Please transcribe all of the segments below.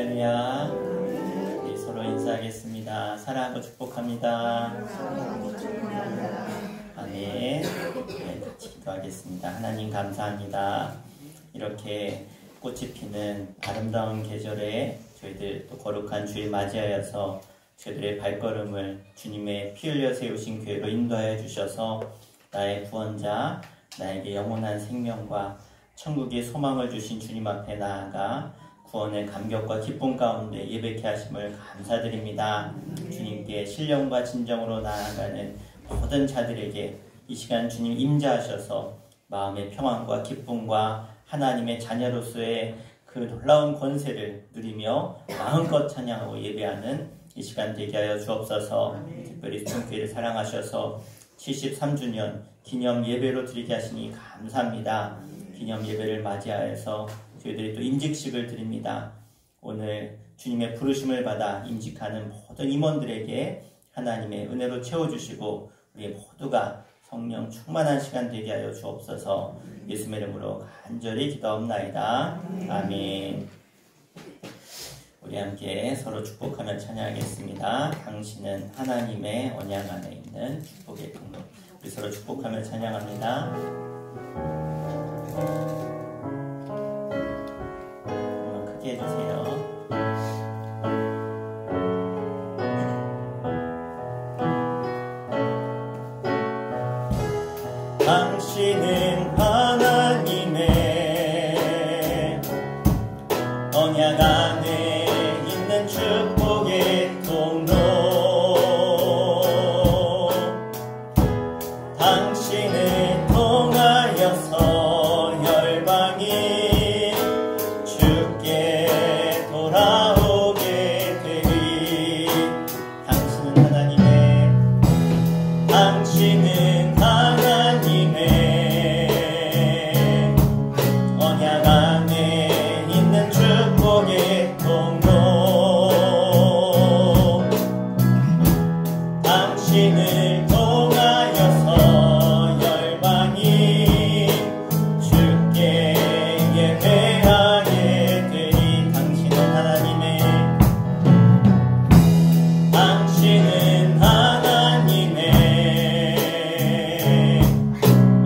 할렐루야. 우리 서로 인사하겠습니다. 사랑하고 축복합니다. 아멘. 네, 같이 기도하겠습니다. 하나님 감사합니다. 이렇게 꽃이 피는 아름다운 계절에 저희들 또 거룩한 주일 맞이하여서 저희들의 발걸음을 주님의 피 흘려 세우신 교회로 인도하여 주셔서 나의 구원자, 나에게 영원한 생명과 천국의 소망을 주신 주님 앞에 나아가 구원의 감격과 기쁨 가운데 예배케 하심을 감사드립니다. 주님께 신령과 진정으로 나아가는 모든 자들에게 이 시간 주님 임재하셔서 마음의 평안과 기쁨과 하나님의 자녀로서의 그 놀라운 권세를 누리며 마음껏 찬양하고 예배하는 이 시간 되게 하여 주옵소서. 특별히 수천교회를 사랑하셔서 73주년 기념 예배로 드리게 하시니 감사합니다. 기념 예배를 맞이하여서 저희들이 또 임직식을 드립니다. 오늘 주님의 부르심을 받아 임직하는 모든 임원들에게 하나님의 은혜로 채워주시고 우리 모두가 성령 충만한 시간 되게 하여 주옵소서. 예수의 이름으로 간절히 기도합나이다. 아멘. 우리 함께 서로 축복하며 찬양하겠습니다. 당신은 하나님의 언약 안에 있는 축복의 통로. 우리 서로 축복하며 찬양합니다. 크게 해주세요. 당신은 하나님의 언약 안에 있는 축복의 통로. 당신을 통하여서 열방이 주께 돌아오게 되리. 당신은 하나님의 언약 안에 있는 축복의 통로. 당신을 통하여서 열방이 주께 예배하게 되리. 당신은 하나님의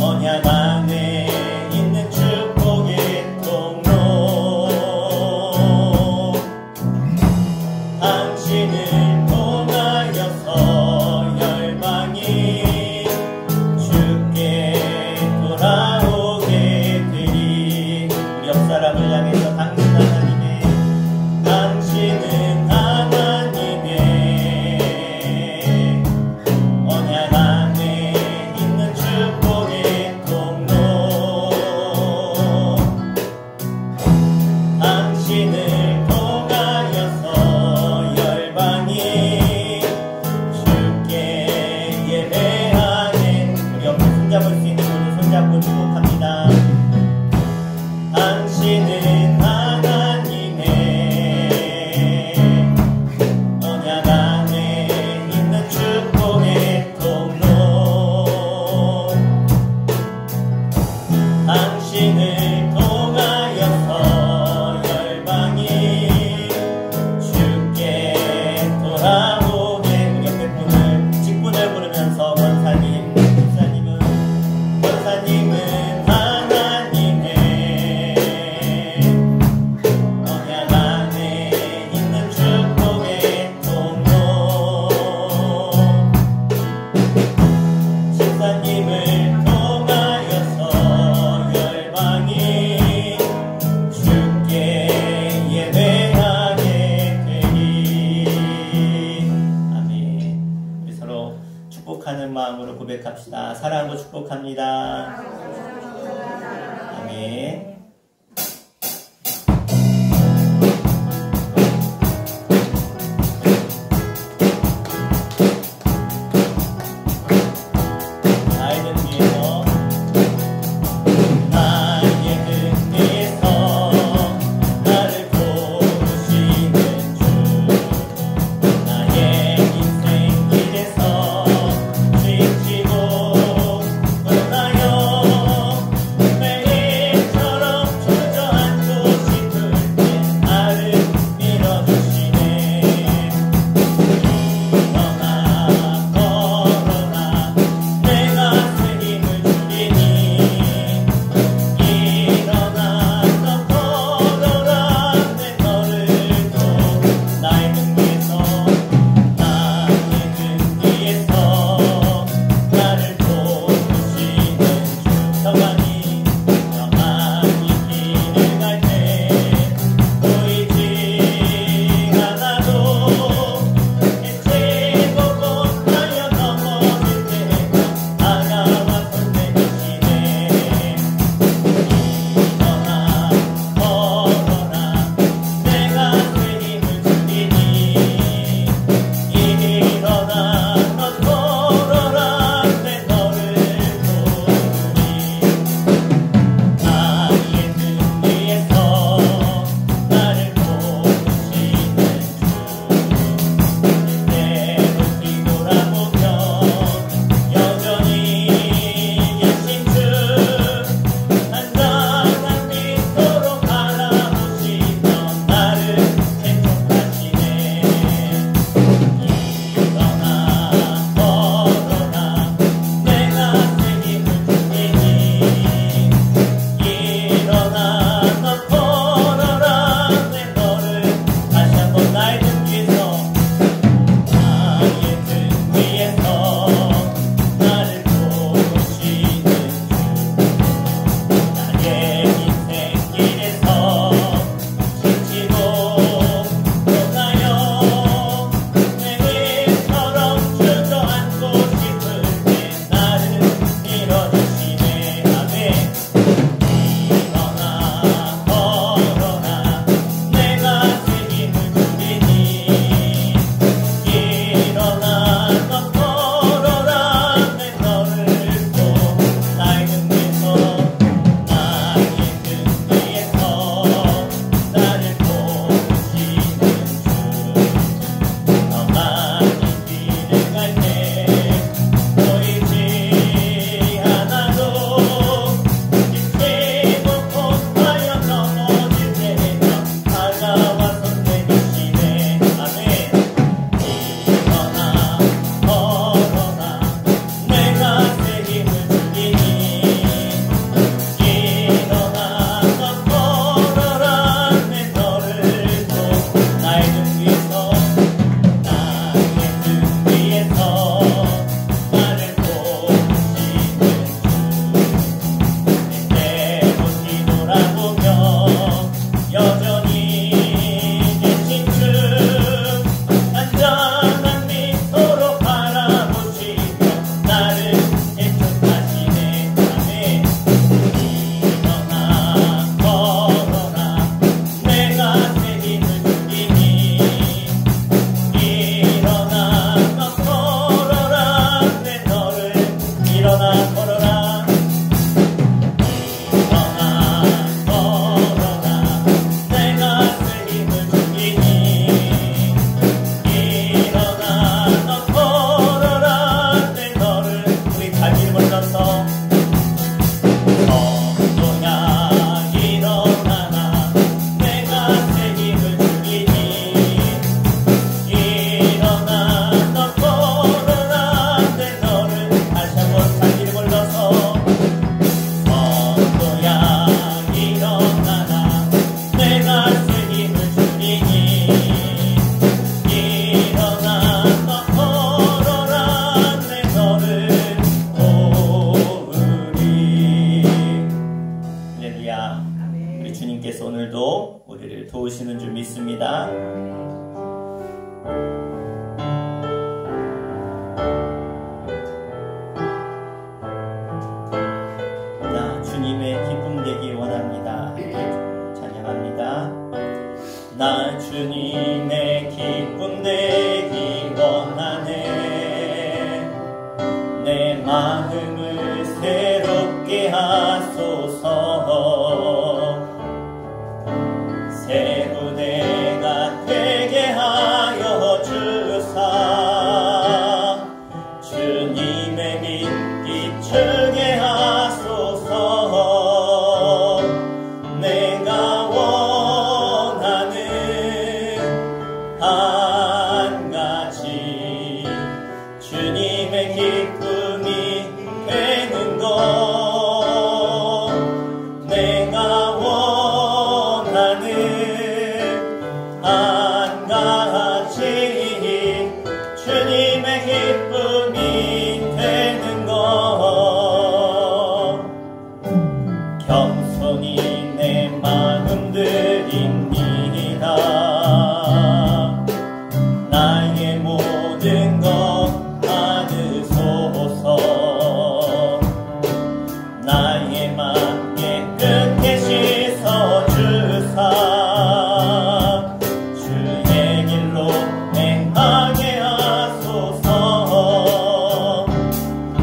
언약 안에 있는 축복의 통로. 당신을 통하여서 열방이 주께 돌아오게 되리. 우리 옆 사람을 향해서 당신은 하나님의 언약 안에 있는 축복의 통로. 당신을 통하여서 열방이 주께 예배하는. 우리 옆에 손잡을 수 있는 분은 손잡고 축복합니다. 당신은 하나님의 언약 안에 있는 축복의 통로. 당신을 통하여서 열방이 주께 돌아오게. 우리 옆에 분을 직분을 부르면서 권사님은 하나님의 언약 안에 있는 축복의 통로. 집사님을 통하여서 열방이 주께 예배하게 되리. 아멘. 우리 서로 축복하는 마음으로 고백합시다. 사랑하고 축복합니다. 아멘. 아이들 위해서 나의 뜻에서 나를 도우시는 주, 나의 인생 길에서 주임치고 떠나요 매일처럼 주님께서 오늘도 우리를 도우시는 줄 믿습니다. 나 주님의 기쁨 되기 원합니다. 찬양합니다. 나 주님의 기쁨 되기 원하네. 내 마음을 새롭게 하소서. 새로 내가 되게 하여 주사. 주님의 빛 비추게 하소서. 내가 원하는 한 가지 주님의 기쁨이 되는 것. 내가 원하는 한 가지 주님의 기쁨이 되는 것. 겸손히 내 마음 드립니다. 나의 모든 것 받으소서. 나의 맘 깨끗게 씻어주사. 주의 길로 행하게 하소서.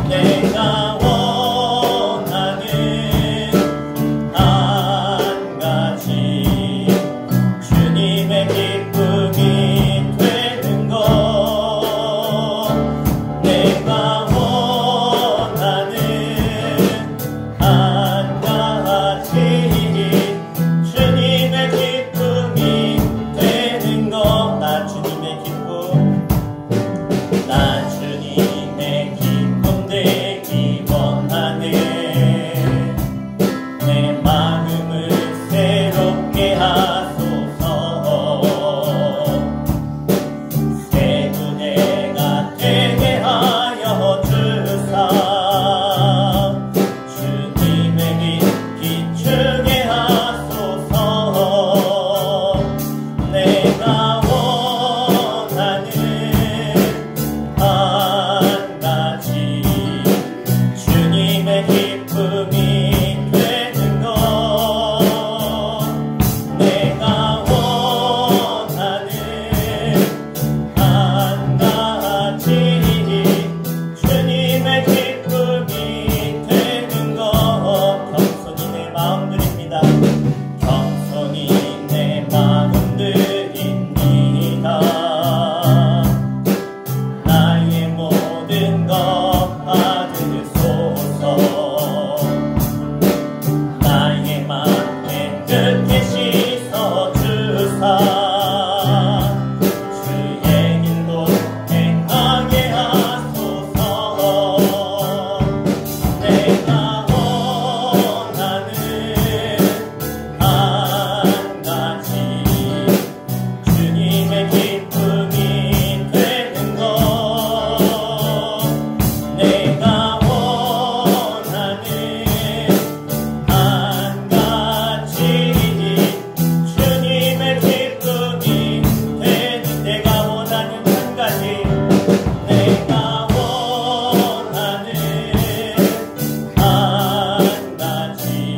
내가 원하는 한 가지 주님의 기쁨이 되는 것. 내가 원하는 한 가지 주님의 기쁨이 되는 것. 나 주님의 기쁨, 나 주님의 기쁨 되기 원하네. 내 마음을 새롭게 하소서. 새로 내가 되게 하여 주사. 주님의 빛 비추게 하소서. 내가 원하는 한 가지 주님의 기쁨이 되는 것. 내가 원하는 한 가지 주님의 기쁨이 되는 것. 겸손히 내 마음 드립니다. 겸손히 내 마음 드립니다. 나의 모든 것 받으소서. 나의 맘 깨끗게 씻어주사. 주의 길로 행하게 하소서. 내가 원하는 한 가지 주님의 기쁨이 되는 것. 내가 원하는 한 가지 주님의 기쁨이 되는. 내가 원하는 한 가지. 내가 원하는 한 가지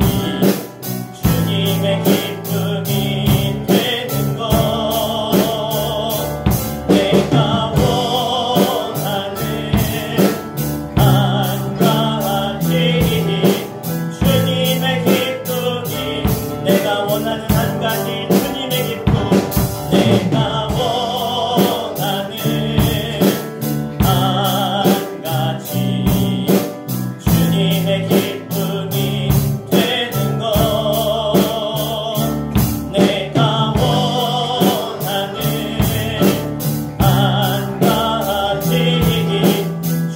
주님의 기쁨이 되는 것. 내가 원하는 한 가지 주님의 기쁨이. 내가 원하는 한 가지 주님의 기쁨. 내가 원하는 한 가지 주님의 기쁨이 되는 것. 내가 원하는 한 가지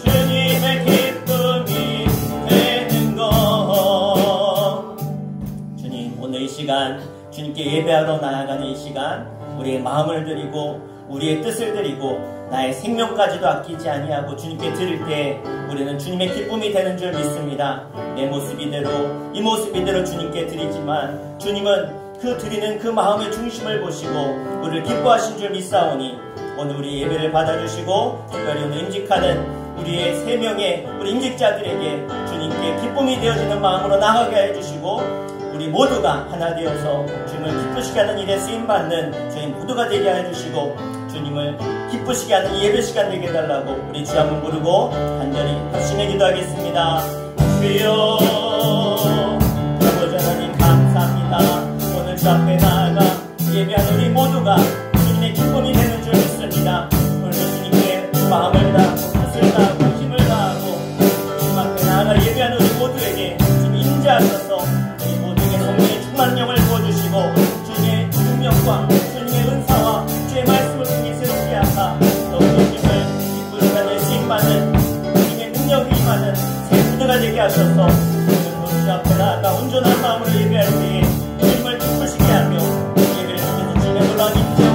주님의 기쁨이 되는 것. 주님, 오늘 이 시간 주님께 예배하러 나아가는 이 시간 우리의 마음을 드리고 우리의 뜻을 드리고 나의 생명까지도 아끼지 아니하고 주님께 드릴 때 우리는 주님의 기쁨이 되는 줄 믿습니다. 내 모습 이대로 이 모습 이대로 주님께 드리지만 주님은 그 드리는 그 마음의 중심을 보시고 우리를 기뻐하신 줄 믿사오니 오늘 우리 예배를 받아주시고 특별히 오늘 임직하는 우리의 3명의 우리 임직자들에게 주님께 기쁨이 되어지는 마음으로 나아가게 해주시고 우리 모두가 하나 되어서 주님을 기쁘시게 하는 일에 쓰임받는 저희 모두가 되게 해주시고 주님을 기쁘시게 하는 예배 시간 되게 해달라고 우리 주 한번 부르고 간절히 합심해 기도하겠습니다. 주여 아버지 하나님 감사합니다. 오늘 주 앞에 나아가 예배하는 우리 모두가 주님의 기쁨이 되는 줄 믿습니다. 오늘 주님께 마음을 다하고 뜻을 다하고 힘을 다하고 주님 앞에 나아가 예배하는 우리 모두에게 주님 임재하셔서 우리 모두에게 성령의 충만령을 부어주시고 주님의 능력과 주님의 은사와 주의 말씀을 통해 새롭게 하사 또 주님을 기쁘시게 하는 쓰임받는 주님의 능력이 임하는 새 무대가 되게 하셔서 오늘 주 앞에 나아가 온전한 마음으로 예배할 때에 주님을 기쁘시게 하며 예배를 통해서 주님의 놀라운 임재와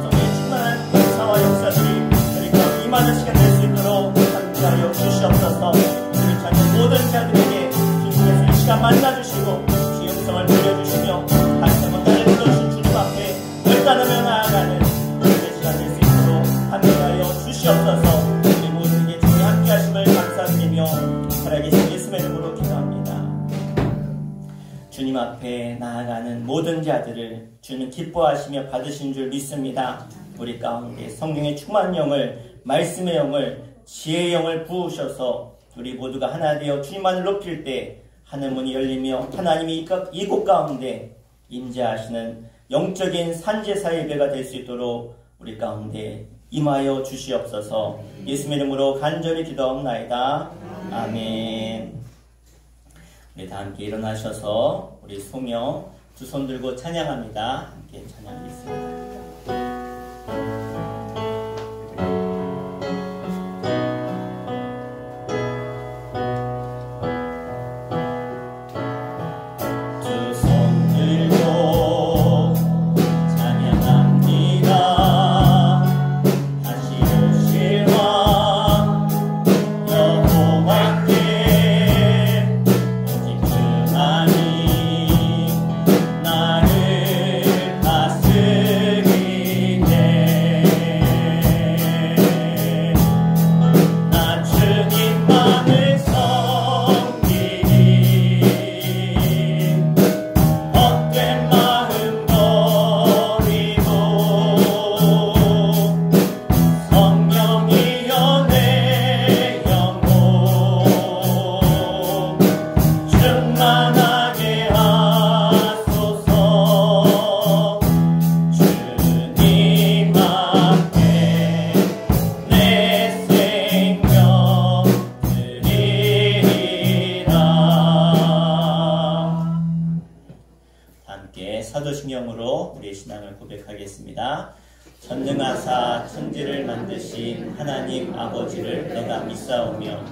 성령의 충만한 은사와 역사들이 저희 가운데 임하는 시간 될 수 있도록 함께하여 주시옵소서. 우리를 찾는 모든 자들에게 주님께서 이 시간 만나주시고 주의 음성을 들려주시며 다시 한번 나를 불러주신 주님 앞에 결단하며 나아가는 예배 시간 될 수 있도록 함께하여 주시옵소서. 우리 모두에게 주님 함께하심을 감사드리며 살아계신 예수의 이름으로 기도합니다. 주님 앞에 나아가는 모든 자들을 주는 기뻐하시며 받으신 줄 믿습니다. 우리 가운데 성령의 충만 영을, 말씀의 영을, 지혜의 영을 부으셔서 우리 모두가 하나 되어 주님만을 높일 때 하늘문이 열리며 하나님이 이곳 가운데 임재하시는 영적인 산제사 예배가 될 수 있도록 우리 가운데 임하여 주시옵소서. 예수의 이름으로 간절히 기도하옵나이다. 아멘. 우리 다 함께 일어나셔서 우리 소명 두 손 들고 찬양합니다. 함께 찬양하겠습니다. 사도신경으로 우리의 신앙을 고백하겠습니다. 전능하사 천지를 만드신 하나님 아버지를 내가 믿사오며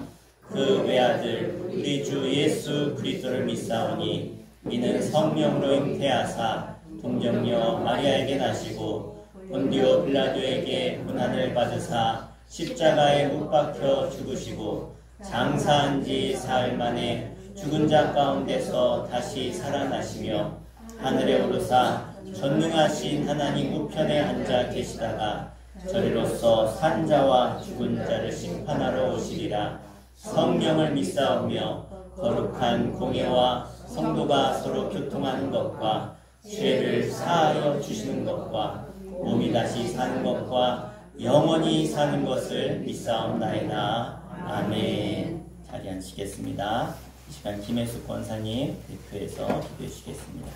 그 외아들 우리 주 예수 그리스도를 믿사오니 이는 성령으로 잉태하사 동정녀 마리아에게 나시고 본디오 빌라도에게 고난을 받으사 십자가에 못 박혀 죽으시고 장사한 지 사흘 만에 죽은 자 가운데서 다시 살아나시며 하늘에 오르사 전능하신 하나님 우편에 앉아 계시다가 저리로서 산 자와 죽은 자를 심판하러 오시리라. 성령을 믿사오며 거룩한 공예와 성도가 서로 교통하는 것과 죄를 사하여 주시는 것과 몸이 다시 사는 것과 영원히 사는 것을 믿사옵나이다. 아멘. 자리 앉히겠습니다. 이 시간 김혜숙 권사님 대표해서 기도해 주시겠습니다.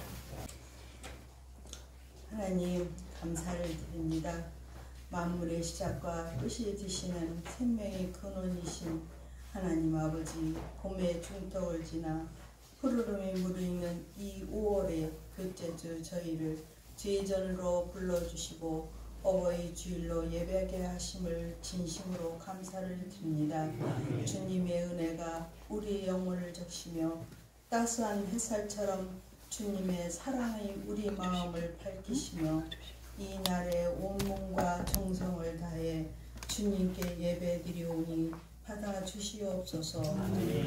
하나님 감사를 드립니다. 만물의 시작과 끝이 되시는 생명의 근원이신 하나님 아버지, 봄의 중턱을 지나 푸르름이 무르익는 이 5월의 둘째 주 저희를 제전으로 불러주시고 어버이 주일로 예배하게 하심을 진심으로 감사를 드립니다. 주님의 은혜가 우리의 영혼을 적시며 따스한 햇살처럼 주님의 사랑이 우리 마음을 밝히시며 이 날에 온 몸과 정성을 다해 주님께 예배드리오니 받아주시옵소서.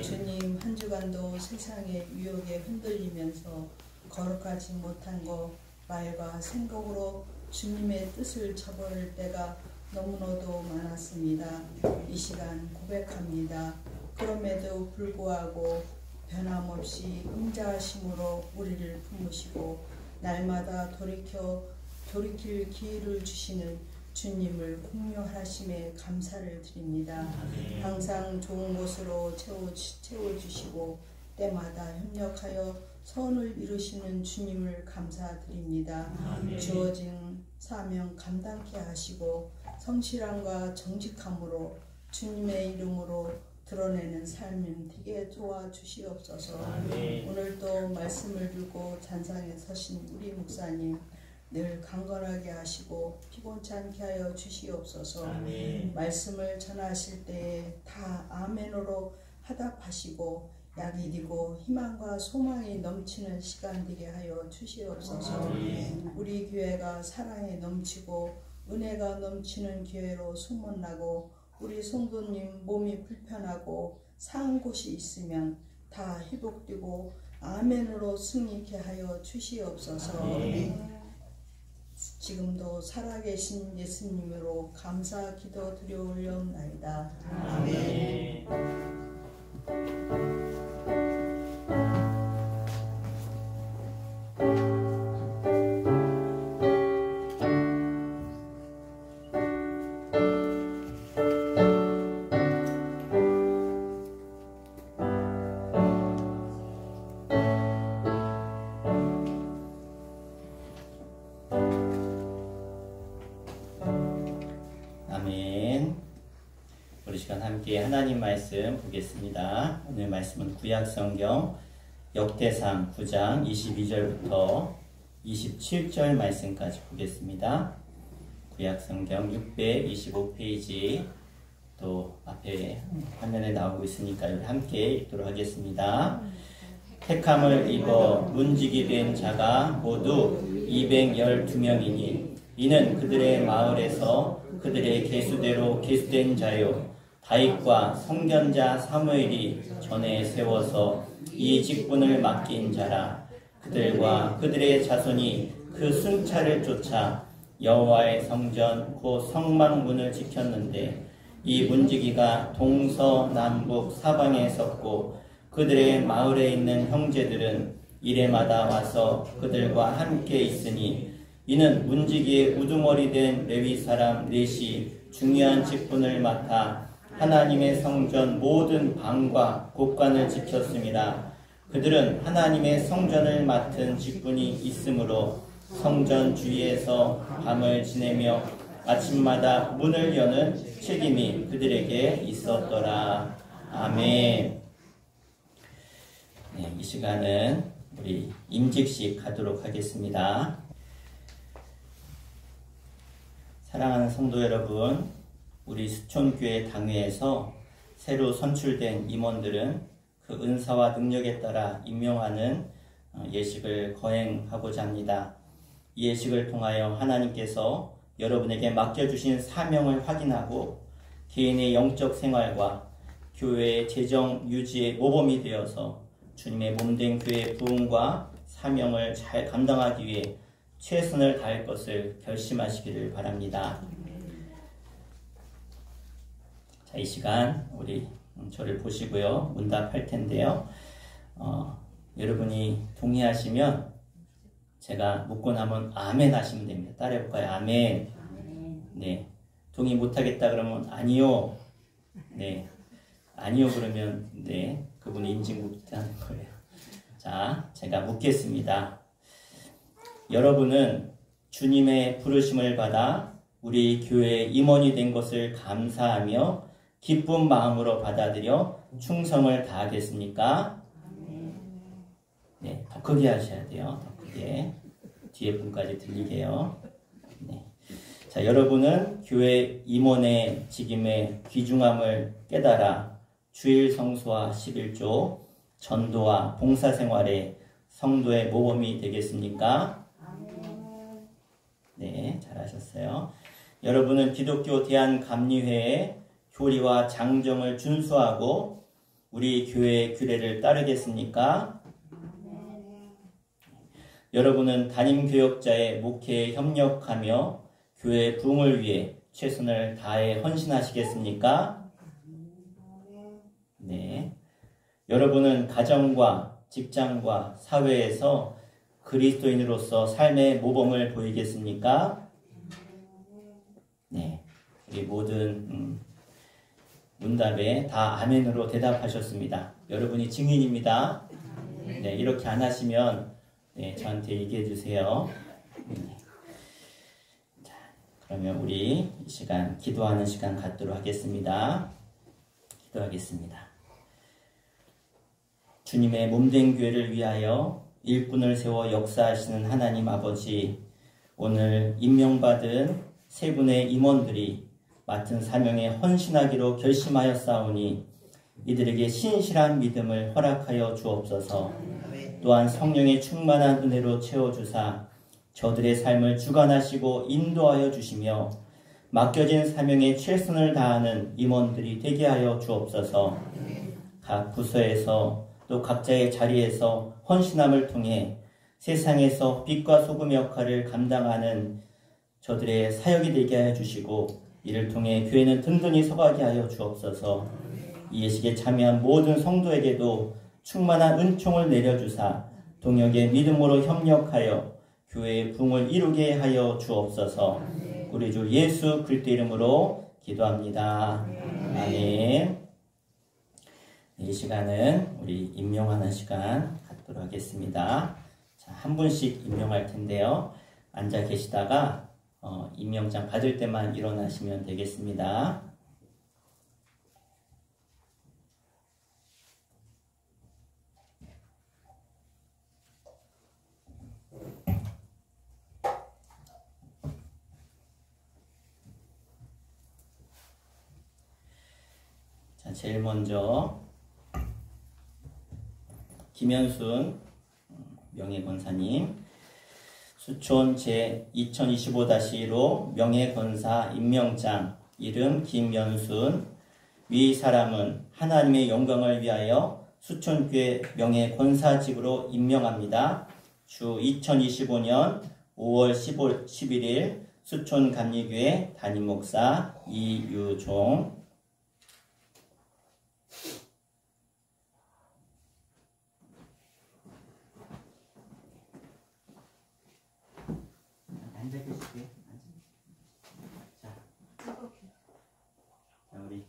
주님 한 주간도 세상의 유혹에 흔들리면서 거룩하지 못한 것, 말과 생각으로 주님의 뜻을 저버릴 때가 너무나도 많았습니다. 이 시간 고백합니다. 그럼에도 불구하고 변함없이 인자하심으로 우리를 품으시고 날마다 돌이킬 기회를 주시는 주님을 공유하심에 감사를 드립니다. 항상 좋은 것으로 채워주시고 때마다 협력하여 선을 이루시는 주님을 감사드립니다. 주어진 사명 감당케 하시고 성실함과 정직함으로 주님의 이름으로 드러내는 삶을 되게 도와주시옵소서. 오늘도 말씀을 들고 잔상에 서신 우리 목사님 늘 강건하게 하시고 피곤치 않게 하여 주시옵소서. 말씀을 전하실 때에 다 아멘으로 화답하시고 약이 되고 희망과 소망이 넘치는 시간 되게 하여 주시옵소서. 우리 교회가 사랑에 넘치고 은혜가 넘치는 교회로 소문나고 우리 성도님 몸이 불편하고 상한 곳이 있으면 다 회복되고 아멘으로 승리케 하여 주시옵소서. 지금도 살아계신 예수님으로 감사 기도 드려 올려옵나이다. 아멘. 우리 시간 함께 하나님 말씀 보겠습니다. 오늘 말씀은 구약성경 역대상 9장 22절부터 27절 말씀까지 보겠습니다. 구약성경 625페이지 또 앞에 화면에 나오고 있으니까 함께 읽도록 하겠습니다. 택함을 입어 문지기 된 자가 모두 212명이니 이는 그들의 마을에서 그들의 계수대로 계수된 자요 다윗과 선견자 사무엘이 전에 세워서 이 직분을 맡긴 자라. 그들과 그들의 자손이 그 승차를 쫓아 여호와의 성전 곧 성막문을 지켰는데 이 문지기가 동서남북 사방에 섰고 그들의 마을에 있는 형제들은 이레마다 와서 그들과 함께 있으니 이는 문지기의 우두머리 된 레위 사람 넷이 중요한 직분을 맡아 하나님의 성전 모든 방과 곳간을 지켰습니다. 그들은 하나님의 성전을 맡은 직분이 있으므로 성전 주위에서 밤을 지내며 아침마다 문을 여는 책임이 그들에게 있었더라. 아멘. 이 시간은 우리 임직식 하도록 하겠습니다. 사랑하는 성도 여러분, 우리 수촌교회 당회에서 새로 선출된 임원들은 그 은사와 능력에 따라 임명하는 예식을 거행하고자 합니다. 이 예식을 통하여 하나님께서 여러분에게 맡겨주신 사명을 확인하고 개인의 영적 생활과 교회의 재정 유지의 모범이 되어서 주님의 몸된 교회의 부흥과 사명을 잘 감당하기 위해 최선을 다할 것을 결심하시기를 바랍니다. 자, 이 시간 우리 저를 보시고요. 문답할 텐데요. 여러분이 동의하시면 제가 묻고 나면 아멘 하시면 됩니다. 따라해볼까요? 아멘. 네. 동의 못하겠다 그러면 아니요. 네. 아니요 그러면 네. 그분이 인증 못하는 거예요. 자, 제가 묻겠습니다. 여러분은 주님의 부르심을 받아 우리 교회의 임원이 된 것을 감사하며 기쁜 마음으로 받아들여 충성을 다하겠습니까? 네, 더 크게 하셔야 돼요. 더 크게. 뒤에 분까지 들리게요. 네. 자, 여러분은 교회 임원의 직임의 귀중함을 깨달아 주일 성수와 11조, 전도와 봉사생활에 성도의 모범이 되겠습니까? 네, 잘하셨어요. 여러분은 기독교 대한감리회의 교리와 장정을 준수하고 우리 교회의 규례를 따르겠습니까? 여러분은 담임교역자의 목회에 협력하며 교회 부흥을 위해 최선을 다해 헌신하시겠습니까? 네. 여러분은 가정과 직장과 사회에서 그리스도인으로서 삶의 모범을 보이겠습니까? 네. 우리 모든 문답에 다 아멘으로 대답하셨습니다. 여러분이 증인입니다. 네, 이렇게 안 하시면 네, 저한테 얘기해 주세요. 네. 자, 그러면 우리 이 시간 기도하는 시간 갖도록 하겠습니다. 기도하겠습니다. 주님의 몸된 교회를 위하여 일꾼을 세워 역사하시는 하나님 아버지, 오늘 임명받은 세 분의 임원들이 맡은 사명에 헌신하기로 결심하였사오니 이들에게 신실한 믿음을 허락하여 주옵소서. 또한 성령의 충만한 은혜로 채워주사 저들의 삶을 주관하시고 인도하여 주시며 맡겨진 사명에 최선을 다하는 임원들이 되게 하여 주옵소서. 각 부서에서 또 각자의 자리에서 헌신함을 통해 세상에서 빛과 소금 역할을 감당하는 저들의 사역이 되게 하여 주시고 이를 통해 교회는 든든히 서가게 하여 주옵소서. 이 예식에 참여한 모든 성도에게도 충만한 은총을 내려주사 동역의 믿음으로 협력하여 교회의 부흥을 이루게 하여 주옵소서. 우리 주 예수 그리스도 이름으로 기도합니다. 아멘. 이 시간은 우리 임명하는 시간 갖도록 하겠습니다. 자, 한 분씩 임명할 텐데요. 앉아 계시다가 임명장 받을 때만 일어나시면 되겠습니다. 자, 제일 먼저 김현순 명예권사님, 수촌 제2025-1호 명예권사 임명장, 이름 김연순, 위 사람은 하나님의 영광을 위하여 수촌교회 명예권사직으로 임명합니다. 주 2025년 5월 11일 수촌 감리교회 담임목사 이유종. 우리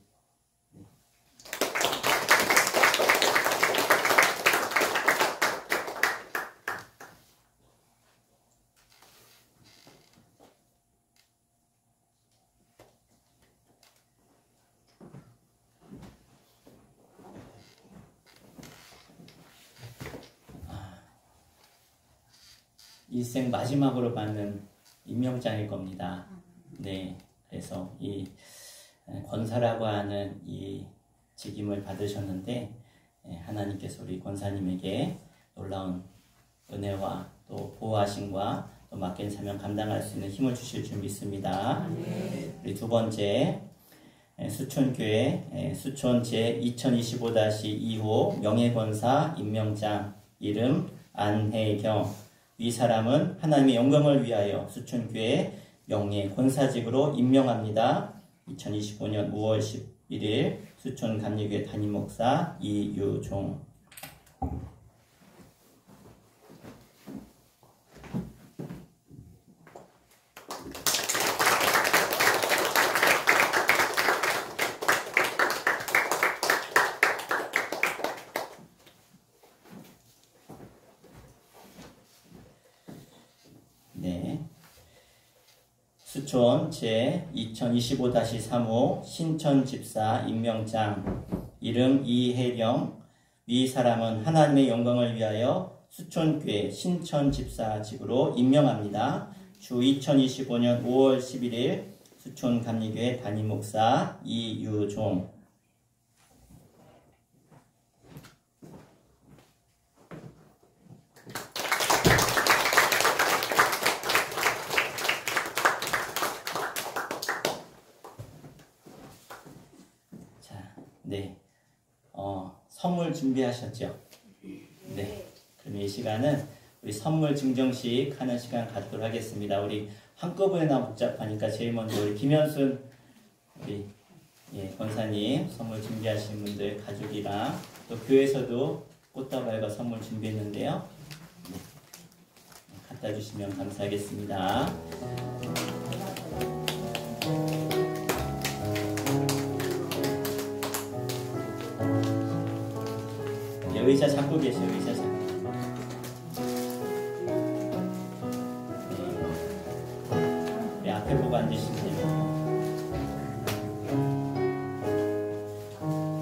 일생 마지막으로 받는 임명장일 겁니다. 네, 그래서 이 권사라고 하는 이 직임을 받으셨는데 하나님께서 우리 권사님에게 놀라운 은혜와 또 보호하심과 또 맡긴 사명 감당할 수 있는 힘을 주실 줄 믿습니다. 우리 두 번째 수촌교회 수촌 제2025-2호 명예권사 임명장, 이름 안혜경, 위 사람은 하나님의 영광을 위하여 수촌교회 명예권사직으로 임명합니다. 2025년 5월 11일 수촌 감리교회 담임목사 이유종. 네. 수촌 제2025-3호 신천집사 임명장, 이름 이혜령, 위 사람은 하나님의 영광을 위하여 수촌교회 신천집사직으로 임명합니다. 주 2025년 5월 11일 수촌 감리교회 담임목사 이유종. 네, 선물 준비하셨죠? 네, 그럼 이 시간은 우리 선물 증정식 하는 시간 갖도록 하겠습니다. 우리 한꺼번에나 복잡하니까 제일 먼저 우리 김현순 우리 권사님 선물 준비하신 분들 가족이랑 또 교회에서도 꽃다발과 선물 준비했는데요. 갖다 주시면 감사하겠습니다. 의자 잡고 계세요. 의자 잡고. 네, 앞에 보고 앉으시면 됩니다.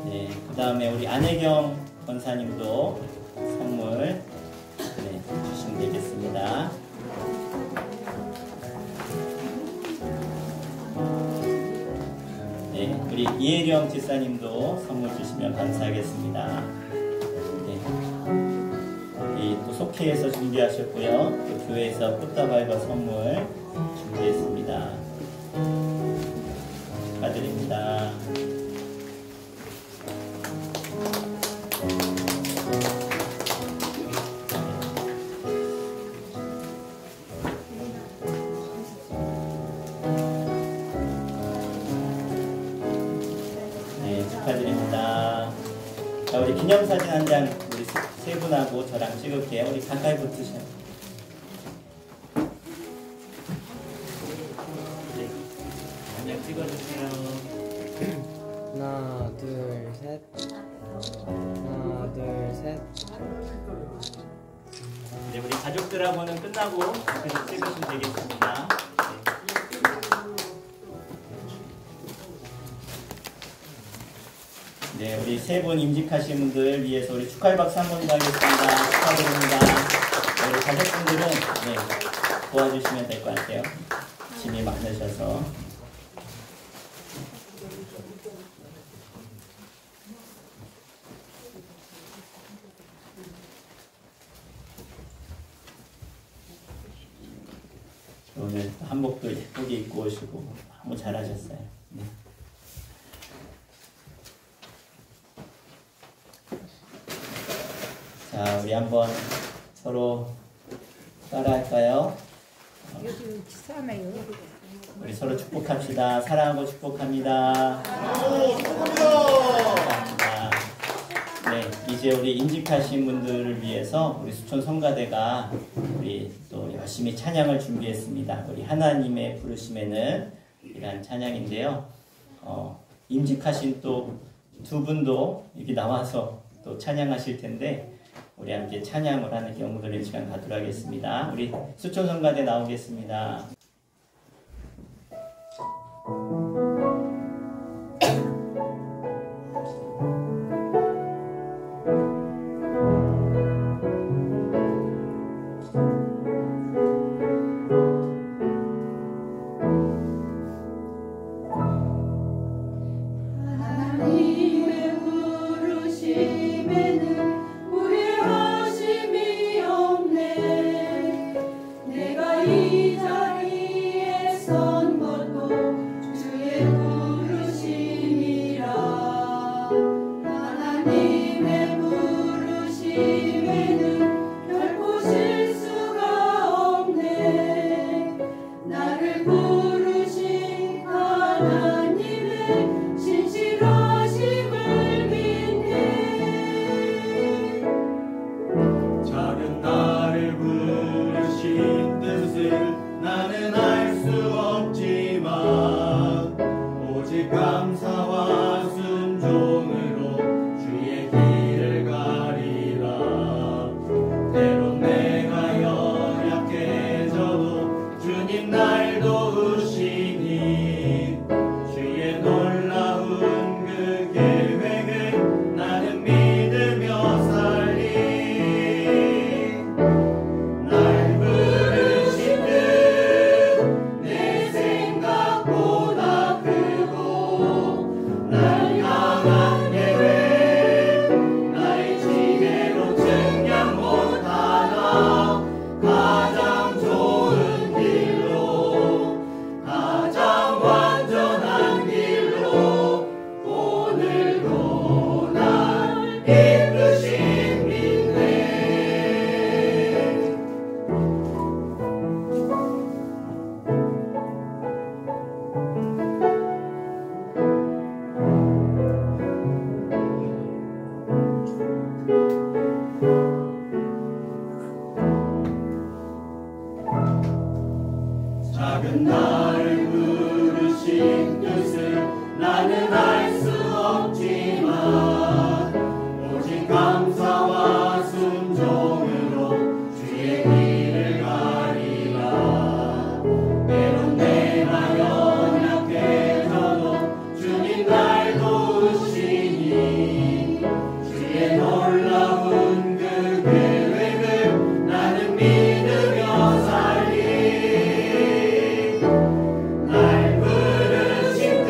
네, 그 다음에 우리 안혜경 권사님도 선물 주시면 되겠습니다. 네, 우리 이혜령 집사님도 선물 주시면 감사하겠습니다. 또 속회에서 준비하셨고요. 또 교회에서 꽃다발과 선물 준비했습니다. 축하드립니다. 네, 축하드립니다. 자, 우리 기념사진 한 장 우리 세 분하고 저랑 찍을게요. 우리 가까이 붙으셔요. 네. 한 장 찍어주세요. 하나, 둘, 셋. 하나, 둘, 셋. 네, 우리 가족들하고는 끝나고 앞에서 찍으시면 되겠습니다. 네, 우리 세 분 임직하신 분들 위해서 우리 축하의 박수 한 번 더 하겠습니다. 축하드립니다. 우리 가족분들은 도와주시면 될 것 같아요. 짐이 많으셔서. 오늘 한복도 예쁘게 입고 오시고 너무 잘하셨어요. 네. 자, 우리 한번 서로 따라할까요? 우리 서로 축복합시다. 사랑하고 축복합니다. 감사합니다. 네, 이제 우리 임직하신 분들을 위해서 우리 수촌 성가대가 우리 또 열심히 찬양을 준비했습니다. 우리 하나님의 부르심에는 이란 찬양인데요. 임직하신 또 두 분도 여기 나와서 또 찬양하실 텐데 우리 함께 찬양을 하는 경우들의 시간 갖도록 하겠습니다. 우리 수촌 성가대 나오겠습니다. 가장 좋은 길로 작은 나를 부르신 뜻을 나는 알 수 없지만 오직 감사와 순종으로 주의 길을 가리라. 때론 내가 연약해져도 주님 날 도우시니 주의 놀라운 그 계획을 나는 믿으며 살리. 날 부르신 뜻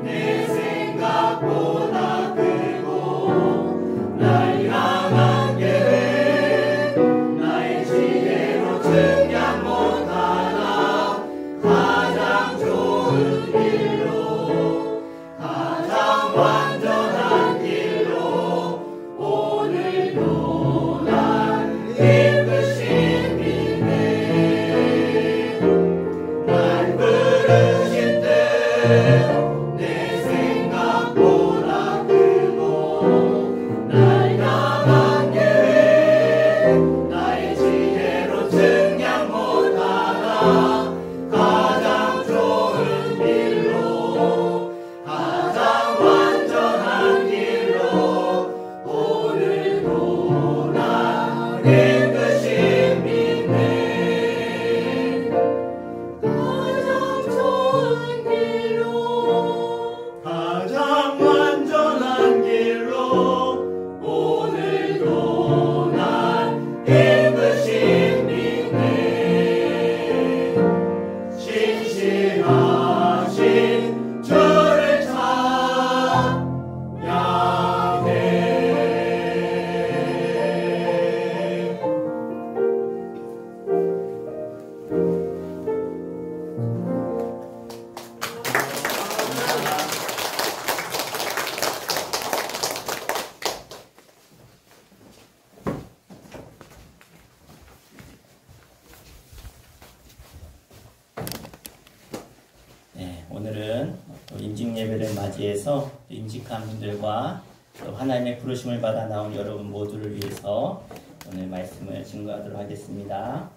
내 생각보다 크고 날 향한 계획 나의 지혜로 측량 못하나 가장 좋은 길로 가장 완전한 길로 오늘도 날 이끄신 믿네. 날 부르신 뜻 내 생각보다 크고 날 향한 계획 나의 지혜로 측량 못하나 가장 좋은 길로 가장 완전한 길로 오늘도 날 이끄신 믿네. 가장 좋은 길로 가장 완전한 길로 오늘도 날 이끄신 믿네. 신실하신 주를 찬양해. 네, 오늘은 또 임직 예배를 맞이해서 임직한 분들과 또 하나님의 부르심을 받아 나온 여러분 모두를 위해서 오늘 말씀을 증거하도록 하겠습니다.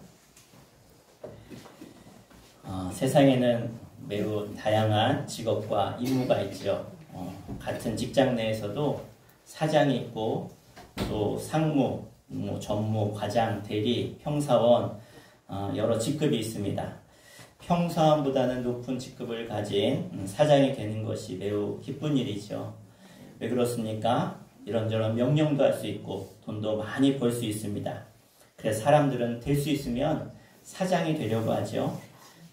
세상에는 매우 다양한 직업과 임무가 있죠. 같은 직장 내에서도 사장이 있고 또 상무, 전무, 과장, 대리, 평사원 여러 직급이 있습니다. 평사원보다는 높은 직급을 가진 사장이 되는 것이 매우 기쁜 일이죠. 왜 그렇습니까? 이런저런 명령도 할 수 있고 돈도 많이 벌 수 있습니다. 그래서 사람들은 될 수 있으면 사장이 되려고 하죠.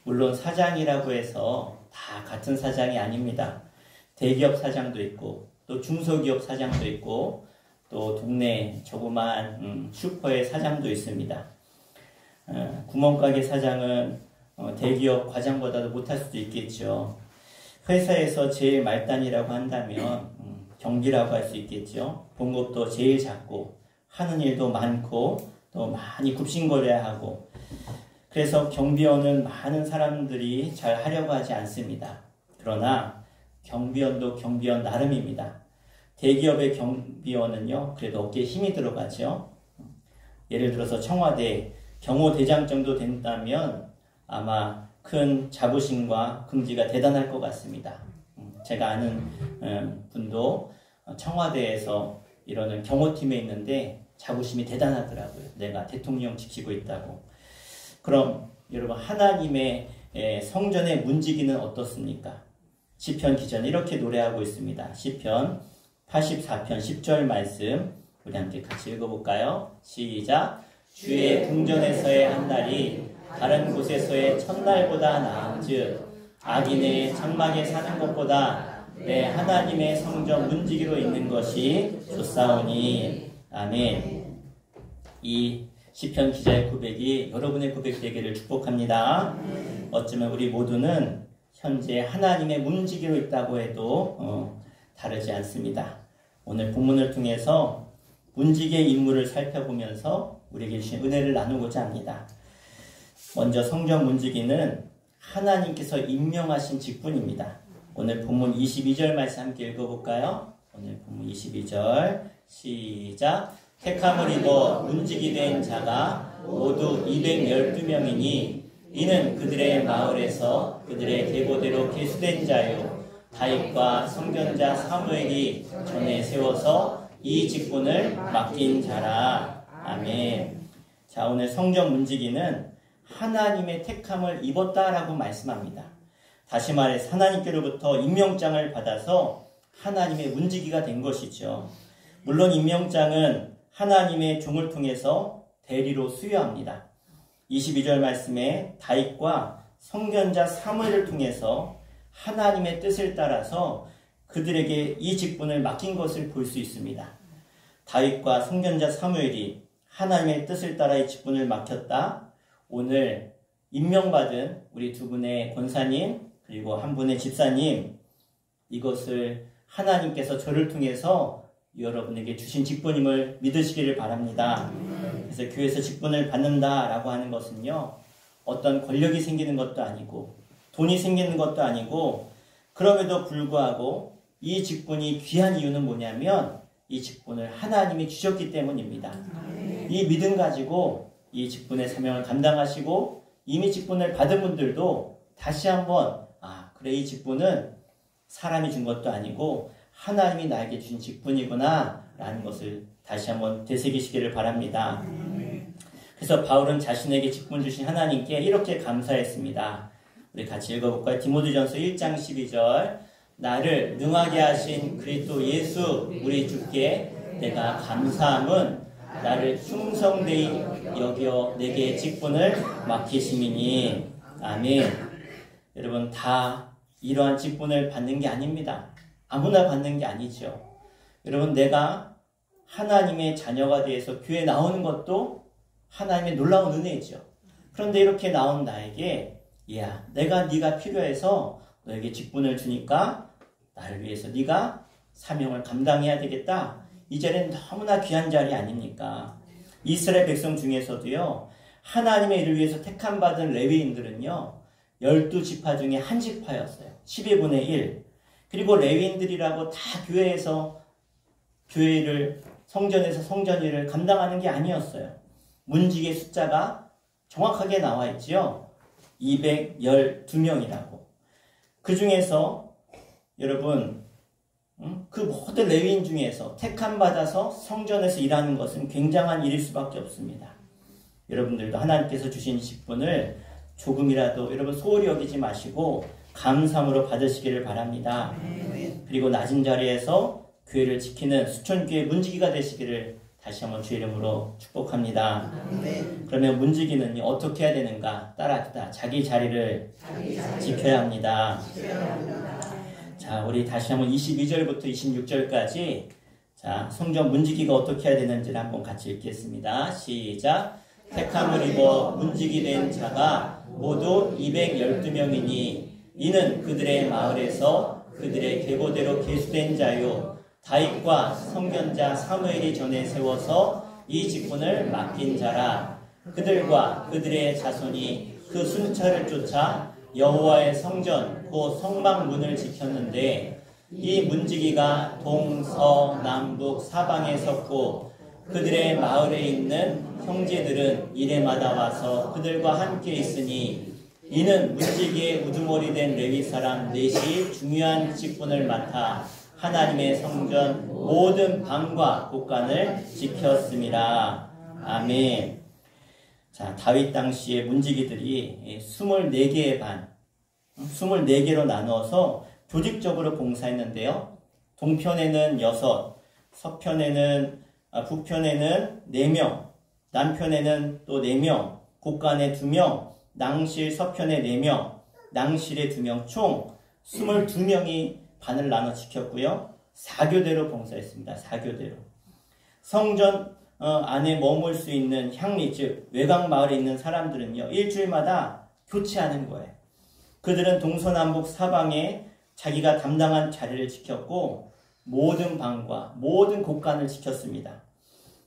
물론 사장이라고 해서 다 같은 사장이 아닙니다. 대기업 사장도 있고 또 중소기업 사장도 있고 또 동네 조그만 슈퍼의 사장도 있습니다. 구멍가게 사장은 대기업 과장보다도 못할 수도 있겠죠. 회사에서 제일 말단이라고 한다면 경비라고 할 수 있겠죠. 봉급도 제일 작고 하는 일도 많고 또 많이 굽신거려야 하고, 그래서 경비원은 많은 사람들이 잘 하려고 하지 않습니다. 그러나 경비원도 경비원 나름입니다. 대기업의 경비원은요, 그래도 어깨에 힘이 들어가죠. 예를 들어서 청와대 경호대장 정도 된다면 아마 큰 자부심과 긍지가 대단할 것 같습니다. 제가 아는 분도 청와대에서 이러는 경호팀에 있는데 자부심이 대단하더라고요. 내가 대통령 지키고 있다고. 그럼 여러분, 하나님의 성전의 문지기는 어떻습니까? 시편 기자는 이렇게 노래하고 있습니다. 시편 84편 10절 말씀 우리 함께 같이 읽어볼까요? 시작! 주의 궁전에서의 한 날이 다른 곳에서의 첫날보다 나은즉 악인의 장막에 사는 것보다 내 하나님의 성전 문지기로 있는 것이 좋사오니. 아멘. 이 시편 기자의 고백이 여러분의 고백 되기를 축복합니다. 어쩌면 우리 모두는 현재 하나님의 문지기로 있다고 해도 다르지 않습니다. 오늘 본문을 통해서 문지기의 인물을 살펴보면서 우리에게 주신 은혜를 나누고자 합니다. 먼저 성전 문지기는 하나님께서 임명하신 직분입니다. 오늘 본문 22절 말씀 함께 읽어볼까요? 오늘 본문 22절 시작! 택함을 입어 문지기 된 자가 모두 212명이니 이는 그들의 마을에서 그들의 계보대로 계수된 자요 다윗과 선견자 사무엘이 전에 세워서 이 직분을 맡긴 자라. 아멘. 자, 오늘 성전 문지기는 하나님의 택함을 입었다라고 말씀합니다. 다시 말해 하나님께로부터 임명장을 받아서 하나님의 문지기가 된 것이죠. 물론 임명장은 하나님의 종을 통해서 대리로 수여합니다. 22절 말씀에 다윗과 선견자 사무엘을 통해서 하나님의 뜻을 따라서 그들에게 이 직분을 맡긴 것을 볼 수 있습니다. 다윗과 선견자 사무엘이 하나님의 뜻을 따라 이 직분을 맡겼다. 오늘 임명받은 우리 두 분의 권사님 그리고 한 분의 집사님, 이것을 하나님께서 저를 통해서 여러분에게 주신 직분임을 믿으시기를 바랍니다. 그래서 교회에서 직분을 받는다라고 하는 것은요, 어떤 권력이 생기는 것도 아니고 돈이 생기는 것도 아니고, 그럼에도 불구하고 이 직분이 귀한 이유는 뭐냐면 이 직분을 하나님이 주셨기 때문입니다. 이 믿음 가지고 이 직분의 사명을 감당하시고 이미 직분을 받은 분들도 다시 한번 그래, 이 직분은 사람이 준 것도 아니고 하나님이 나에게 주신 직분이구나 라는 것을 다시 한번 되새기시기를 바랍니다. 그래서 바울은 자신에게 직분 주신 하나님께 이렇게 감사했습니다. 우리 같이 읽어볼까요? 디모데전서 1장 12절. 나를 능하게 하신 그리스도 예수 우리 주께 내가 감사함은 나를 충성되이 여겨 내게 직분을 맡기심이니. 아멘. 여러분, 다 이러한 직분을 받는 게 아닙니다. 아무나 받는 게 아니죠. 여러분, 내가 하나님의 자녀가 되어서 교회에 나오는 것도 하나님의 놀라운 은혜이죠. 그런데 이렇게 나온 나에게 내가 네가 필요해서 너에게 직분을 주니까 나를 위해서 네가 사명을 감당해야 되겠다. 이 자리는 너무나 귀한 자리 아닙니까? 이스라엘 백성 중에서도요, 하나님의 일을 위해서 택함받은 레위인들은요, 12지파 중에 한 지파였어요. 12분의 1. 그리고 레위인들이라고 다 교회에서 교회를, 성전에서 성전 일을 감당하는 게 아니었어요. 문지기의 숫자가 정확하게 나와 있지요. 212명이라고. 그 중에서 여러분, 그 모든 레위인 중에서 택함받아서 성전에서 일하는 것은 굉장한 일일 수밖에 없습니다. 여러분들도 하나님께서 주신 직분을 조금이라도 여러분 소홀히 여기지 마시고 감사함으로 받으시기를 바랍니다. 그리고 낮은 자리에서 교회를 지키는 수천교회 문지기가 되시기를 다시 한번 주의 이름으로 축복합니다. 그러면 문지기는 어떻게 해야 되는가? 따라합시다. 자기 자리를 지켜야 합니다. 자, 우리 다시 한번 22절부터 26절까지 자, 성전 문지기가 어떻게 해야 되는지를 한번 같이 읽겠습니다. 시작. 택함을 입어 문지기 된 자가 모두 212명이니 이는 그들의 마을에서 그들의 계보대로 계수된 자요 다윗과 선견자 사무엘이 전에 세워서 이 직분을 맡긴 자라. 그들과 그들의 자손이 그 순찰을 쫓아 여호와의 성전 곧 성막문을 지켰는데 이 문지기가 동서남북 사방에 섰고 그들의 마을에 있는 형제들은 이래마다 와서 그들과 함께 있으니 이는 문지기의 우두머리 된 레위 사람 넷이 중요한 직분을 맡아 하나님의 성전 모든 방과 곳간을 지켰음이라. 아멘. 자, 다윗 당시의 문지기들이 24개의 반, 24개로 나누어서 조직적으로 봉사했는데요. 동편에는 6, 북편에는 4명, 남편에는 또 4명, 곳간에 2명, 낭실 서편에 4명, 낭실에 2명, 총 22명이 반을 나눠 지켰고요. 4교대로 봉사했습니다. 4교대로. 성전 안에 머물 수 있는 향리, 즉 외곽 마을에 있는 사람들은요, 일주일마다 교체하는 거예요. 그들은 동서남북 사방에 자기가 담당한 자리를 지켰고 모든 방과 모든 곳간을 지켰습니다.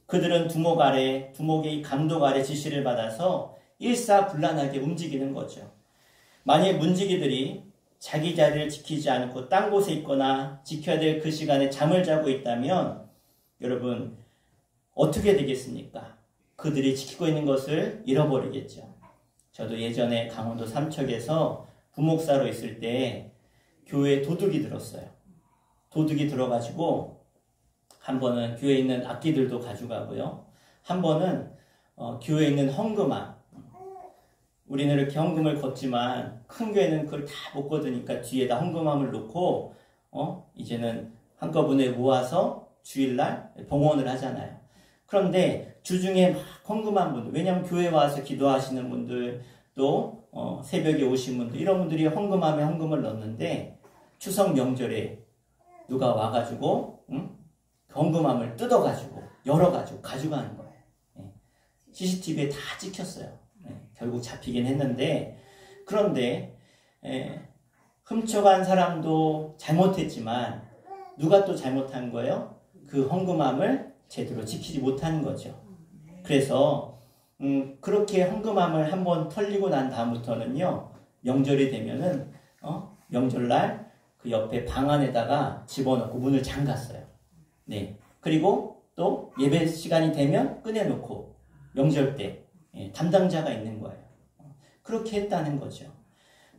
그들은 두목의 감독 아래 지시를 받아서 일사불란하게 움직이는 거죠. 만일 문지기들이 자기 자리를 지키지 않고 딴 곳에 있거나 지켜야 될 그 시간에 잠을 자고 있다면 여러분 어떻게 되겠습니까? 그들이 지키고 있는 것을 잃어버리겠죠. 저도 예전에 강원도 삼척에서 부목사로 있을 때 교회에 도둑이 들었어요. 도둑이 들어가지고 한 번은 교회에 있는 악기들도 가져가고요. 한 번은 교회에 있는 헌금함, 우리는 이렇게 헌금을 걷지만 큰 교회는 그걸 다 못 걷으니까 뒤에다 헌금함을 놓고 이제는 한꺼번에 모아서 주일날 봉헌을 하잖아요. 그런데 주중에 막 헌금한 분들, 왜냐하면 교회 와서 기도하시는 분들, 또 새벽에 오신 분들, 이런 분들이 헌금함에 헌금을 넣는데 추석 명절에 누가 와가지고 헌금함을 뜯어가지고 열어가지고 가져가는 거예요. CCTV에 다 찍혔어요. 결국 잡히긴 했는데, 그런데 훔쳐간 사람도 잘못했지만 누가 또 잘못한 거예요? 그 헌금함을 제대로 지키지 못하는 거죠. 그래서 그렇게 헌금함을 한번 털리고 난 다음부터는요, 명절이 되면은 명절날 그 옆에 방 안에다가 집어넣고 문을 잠갔어요. 네. 그리고 또 예배 시간이 되면 꺼내놓고 명절 때 담당자가 있는 거예요. 그렇게 했다는 거죠.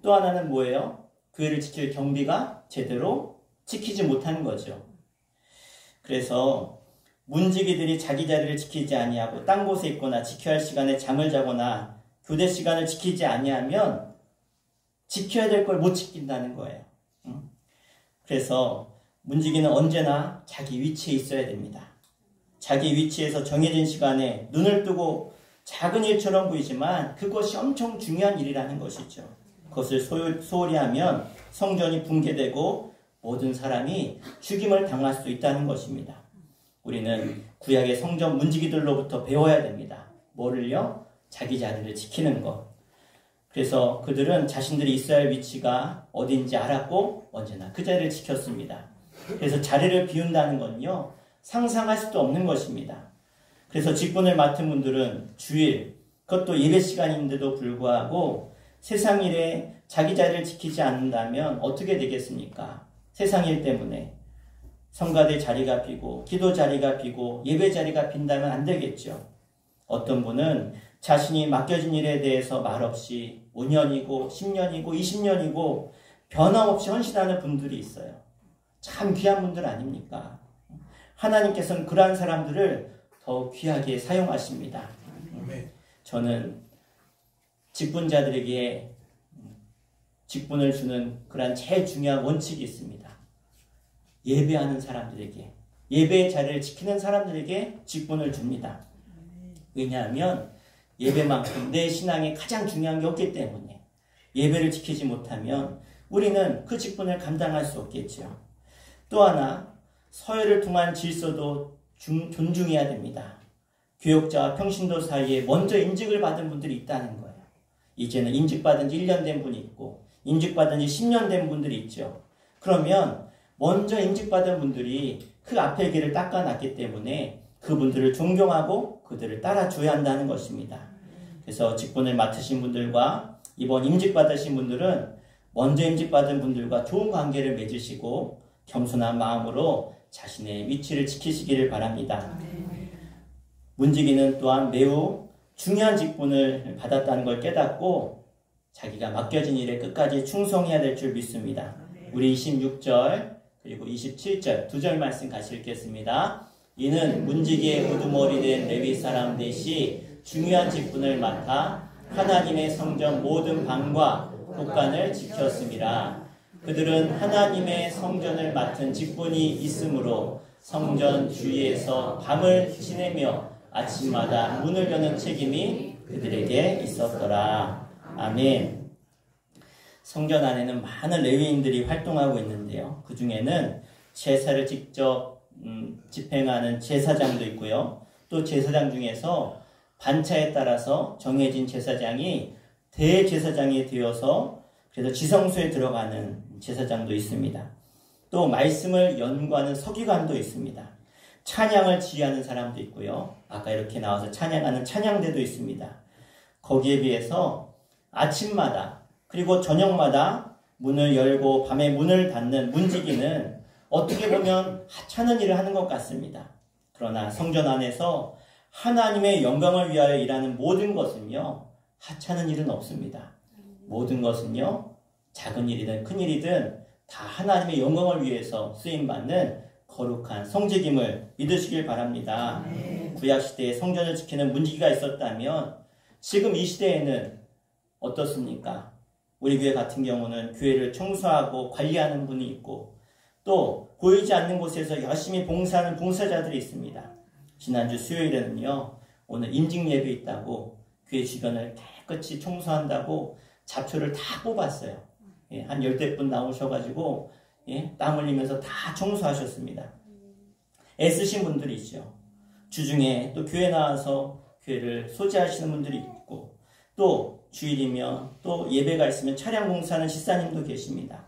또 하나는 뭐예요? 교회를 지킬 경비가 제대로 지키지 못하는 거죠. 그래서 문지기들이 자기 자리를 지키지 아니하고 딴 곳에 있거나 지켜야 할 시간에 잠을 자거나 교대 시간을 지키지 아니하면 지켜야 될 걸 못 지킨다는 거예요. 그래서 문지기는 언제나 자기 위치에 있어야 됩니다. 자기 위치에서 정해진 시간에 눈을 뜨고 작은 일처럼 보이지만 그것이 엄청 중요한 일이라는 것이죠. 그것을 소홀히 하면 성전이 붕괴되고 모든 사람이 죽임을 당할 수 있다는 것입니다. 우리는 구약의 성전 문지기들로부터 배워야 됩니다. 뭐를요? 자기 자리를 지키는 것. 그래서 그들은 자신들이 있어야 할 위치가 어딘지 알았고 언제나 그 자리를 지켰습니다. 그래서 자리를 비운다는 건요, 상상할 수도 없는 것입니다. 그래서 직분을 맡은 분들은 주일, 그것도 예배 시간인데도 불구하고 세상 일에 자기 자리를 지키지 않는다면 어떻게 되겠습니까? 세상 일 때문에 성가대 자리가 비고 기도 자리가 비고 예배 자리가 빈다면 안 되겠죠. 어떤 분은 자신이 맡겨진 일에 대해서 말없이 5년이고 10년이고 20년이고 변함없이 헌신하는 분들이 있어요. 참 귀한 분들 아닙니까? 하나님께서는 그러한 사람들을 더 귀하게 사용하십니다. 저는 직분자들에게 직분을 주는 그러한 제일 중요한 원칙이 있습니다. 예배하는 사람들에게, 예배의 자리를 지키는 사람들에게 직분을 줍니다. 왜냐하면 예배만큼 내 신앙에 가장 중요한 게 없기 때문에 예배를 지키지 못하면 우리는 그 직분을 감당할 수 없겠죠. 또 하나, 서열을 통한 질서도 존중해야 됩니다. 교역자와 평신도 사이에 먼저 인직을 받은 분들이 있다는 거예요. 이제는 인직받은 지 1년 된 분이 있고 인직받은 지 10년 된 분들이 있죠. 그러면 먼저 인직받은 분들이 그 앞의 길을 닦아놨기 때문에 그분들을 존경하고 그들을 따라줘야 한다는 것입니다. 그래서 직분을 맡으신 분들과 이번 임직받으신 분들은 먼저 임직받은 분들과 좋은 관계를 맺으시고 겸손한 마음으로 자신의 위치를 지키시기를 바랍니다. 문지기는 또한 매우 중요한 직분을 받았다는 걸 깨닫고 자기가 맡겨진 일에 끝까지 충성해야 될 줄 믿습니다. 우리 26절 그리고 27절 두 절 말씀 같이 읽겠습니다. 이는 문지기의 우두머리 된 레위 사람 넷이 중요한 직분을 맡아 하나님의 성전 모든 방과 곳간을 지켰습니다. 그들은 하나님의 성전을 맡은 직분이 있으므로 성전 주위에서 밤을 지내며 아침마다 문을 여는 책임이 그들에게 있었더라. 아멘. 성전 안에는 많은 레위인들이 활동하고 있는데요. 그 중에는 제사를 직접 집행하는 제사장도 있고요. 또 제사장 중에서 반차에 따라서 정해진 제사장이 대제사장이 되어서 그래서 지성소에 들어가는 제사장도 있습니다. 또 말씀을 연구하는 서기관도 있습니다. 찬양을 지휘하는 사람도 있고요. 아까 이렇게 나와서 찬양하는 찬양대도 있습니다. 거기에 비해서 아침마다 그리고 저녁마다 문을 열고 밤에 문을 닫는 문지기는 어떻게 보면 하찮은 일을 하는 것 같습니다. 그러나 성전 안에서 하나님의 영광을 위하여 일하는 모든 것은요, 하찮은 일은 없습니다. 모든 것은요, 작은 일이든 큰 일이든 다 하나님의 영광을 위해서 쓰임받는 거룩한 성직임을 믿으시길 바랍니다. 구약시대에 성전을 지키는 문지기가 있었다면 지금 이 시대에는 어떻습니까? 우리 교회 같은 경우는 교회를 청소하고 관리하는 분이 있고 또 보이지 않는 곳에서 열심히 봉사하는 봉사자들이 있습니다. 지난주 수요일에는요, 오늘 임직 예배 있다고 교회 주변을 깨끗이 청소한다고 잡초를 다 뽑았어요. 예, 한 10대 분 나오셔가지고 땀 흘리면서 다 청소하셨습니다. 애쓰신 분들이 있죠. 주중에 또 교회 나와서 교회를 소지하시는 분들이 있고 또 주일이면 또 예배가 있으면 차량 공사하는 집사님도 계십니다.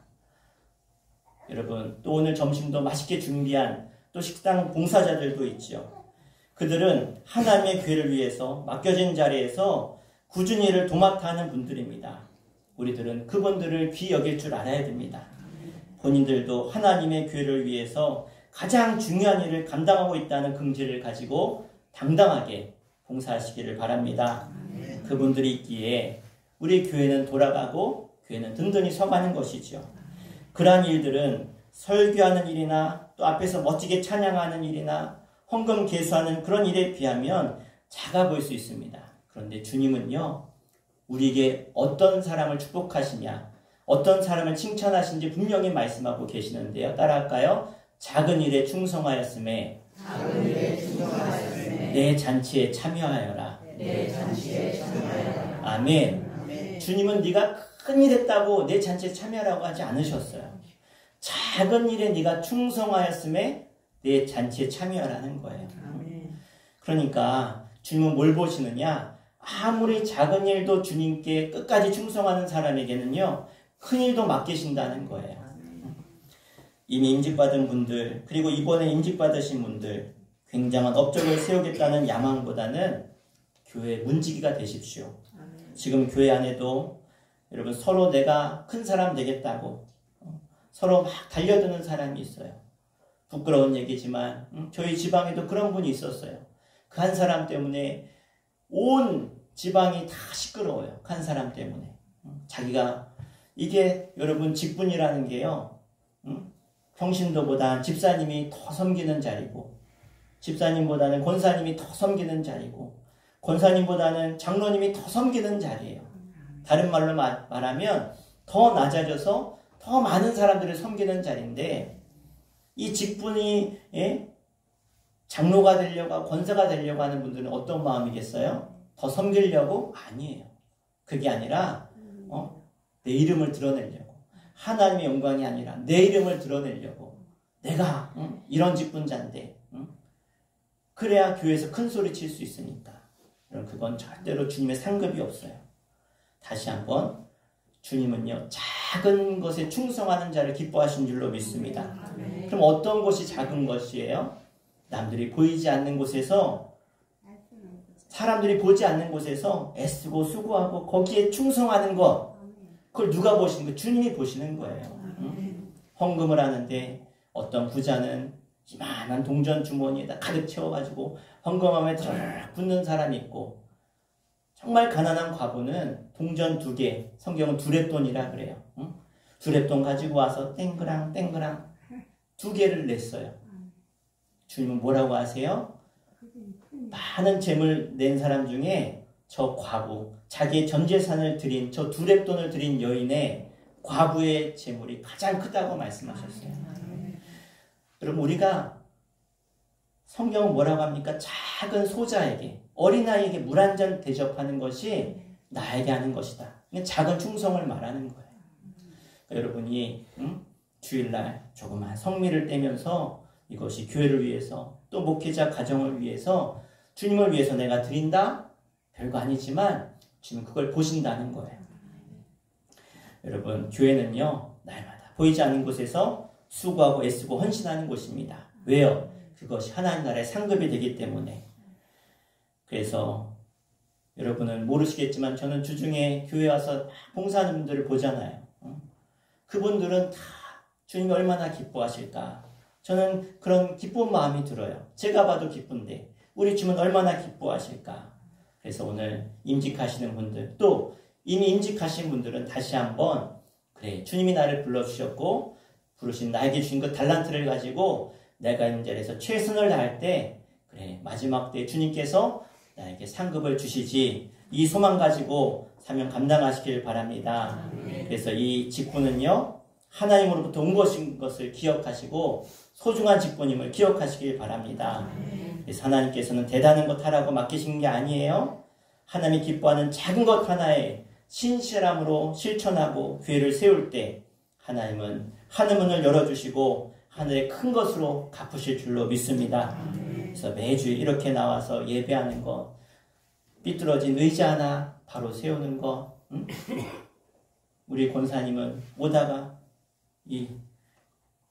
여러분, 또 오늘 점심도 맛있게 준비한 또 식당 봉사자들도 있죠. 그들은 하나님의 교회를 위해서 맡겨진 자리에서 꾸준히 일을 도맡아 하는 분들입니다. 우리들은 그분들을 귀히 여길 줄 알아야 됩니다. 본인들도 하나님의 교회를 위해서 가장 중요한 일을 감당하고 있다는 긍지를 가지고 당당하게 봉사하시기를 바랍니다. 그분들이 있기에 우리 교회는 돌아가고 교회는 든든히 서가는 것이죠. 그러한 일들은 설교하는 일이나 또 앞에서 멋지게 찬양하는 일이나 헌금 계수하는 그런 일에 비하면 작아 보일 수 있습니다. 그런데 주님은요, 우리에게 어떤 사람을 축복하시냐, 어떤 사람을 칭찬하신지 분명히 말씀하고 계시는데요. 따라할까요? 작은 일에 충성하였음에 내 잔치에 참여하여라. 아멘. 주님은 네가 큰 일 했다고 내 잔치에 참여하라고 하지 않으셨어요. 작은 일에 네가 충성하였음에 내 잔치에 참여하라는 거예요. 그러니까 주님은 뭘 보시느냐? 아무리 작은 일도 주님께 끝까지 충성하는 사람에게는요, 큰 일도 맡기신다는 거예요. 이미 임직받은 분들, 그리고 이번에 임직받으신 분들, 굉장한 업적을 세우겠다는 야망보다는 교회 문지기가 되십시오. 지금 교회 안에도 여러분 서로 내가 큰 사람 되겠다고 서로 막 달려드는 사람이 있어요. 부끄러운 얘기지만 저희 지방에도 그런 분이 있었어요. 그 한 사람 때문에 온 지방이 다 시끄러워요. 그 한 사람 때문에. 자기가 이게 여러분 직분이라는 게요, 평신도보다 집사님이 더 섬기는 자리고, 집사님보다는 권사님이 더 섬기는 자리고, 권사님보다는 장로님이 더 섬기는 자리예요. 다른 말로 말하면 더 낮아져서 더 많은 사람들을 섬기는 자리인데, 이 직분이 장로가 되려고 하고 권사가 되려고 하는 분들은 어떤 마음이겠어요? 더 섬기려고? 아니에요. 그게 아니라 내 이름을 드러내려고, 하나님의 영광이 아니라 내 이름을 드러내려고, 내가 이런 직분자인데 그래야 교회에서 큰 소리 칠 수 있으니까. 그럼 그건 절대로 주님의 상급이 없어요. 다시 한번, 주님은요, 작은 것에 충성하는 자를 기뻐하신 줄로 믿습니다. 그럼 어떤 것이 작은 것이에요? 남들이 보이지 않는 곳에서, 사람들이 보지 않는 곳에서 애쓰고 수고하고 거기에 충성하는 것, 그걸 누가 보시는 거예요? 주님이 보시는 거예요. 헌금을 하는데 어떤 부자는 이만한 동전 주머니에다 가득 채워가지고 헌금함에 쫙 붓는 사람이 있고, 정말 가난한 과부는 동전 2개, 성경은 두렙돈이라 그래요. 두렙돈 가지고 와서 땡그랑 2개를 냈어요. 주님은 뭐라고 하세요? 많은 재물 낸 사람 중에 저 과부, 자기의 전 재산을 드린, 저 두렙돈을 드린 여인의 과부의 재물이 가장 크다고 말씀하셨어요. 여러분, 우리가 성경은 뭐라고 합니까? 작은 소자에게, 어린아이에게 물 한 잔 대접하는 것이 나에게 하는 것이다. 작은 충성을 말하는 거예요. 그러니까 여러분이 주일날 조그만 성미를 떼면서 이것이 교회를 위해서, 또 목회자 가정을 위해서, 주님을 위해서 내가 드린다? 별거 아니지만 주님은 그걸 보신다는 거예요. 여러분, 교회는요, 날마다 보이지 않는 곳에서 수고하고 애쓰고 헌신하는 곳입니다. 왜요? 그것이 하나님 나라의 상급이 되기 때문에. 그래서 여러분은 모르시겠지만 저는 주중에 교회 와서 봉사하는 분들을 보잖아요. 그분들은 다 주님이 얼마나 기뻐하실까. 저는 그런 기쁜 마음이 들어요. 제가 봐도 기쁜데 우리 주님은 얼마나 기뻐하실까. 그래서 오늘 임직하시는 분들, 또 이미 임직하신 분들은 다시 한번 그래, 주님이 나를 불러주셨고 부르신 나에게 주신 그 달란트를 가지고 내가 있는 자리에서 최선을 다할 때 그래, 마지막 때 주님께서 나에게 상급을 주시지, 이 소망 가지고 사명 감당하시길 바랍니다. 그래서 이 직분은요, 하나님으로부터 온 것을 기억하시고 소중한 직분임을 기억하시길 바랍니다. 그래서 하나님께서는 대단한 것 하라고 맡기신 게 아니에요. 하나님이 기뻐하는 작은 것 하나에 신실함으로 실천하고 교회를 세울 때 하나님은 하늘문을 열어주시고 하늘의 큰 것으로 갚으실 줄로 믿습니다. 그래서 매주 이렇게 나와서 예배하는 것, 삐뚤어진 의자 하나 바로 세우는 것, 우리 권사님은 오다가 이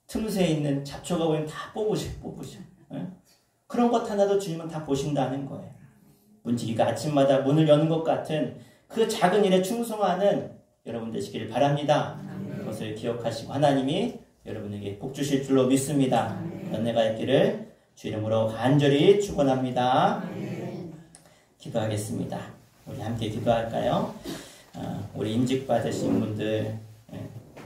틈새에 있는 잡초가 보이면 다 뽑으셔. 그런 것 하나도 주님은 다 보신다는 거예요. 문지기가 아침마다 문을 여는 것 같은 그 작은 일에 충성하는 여러분 되시길 바랍니다. 그것을 기억하시고 하나님이 여러분에게 복 주실 줄로 믿습니다. 은혜가 있기를 주 이름으로 간절히 축원합니다. 기도하겠습니다. 우리 함께 기도할까요? 우리 임직 받으신 분들,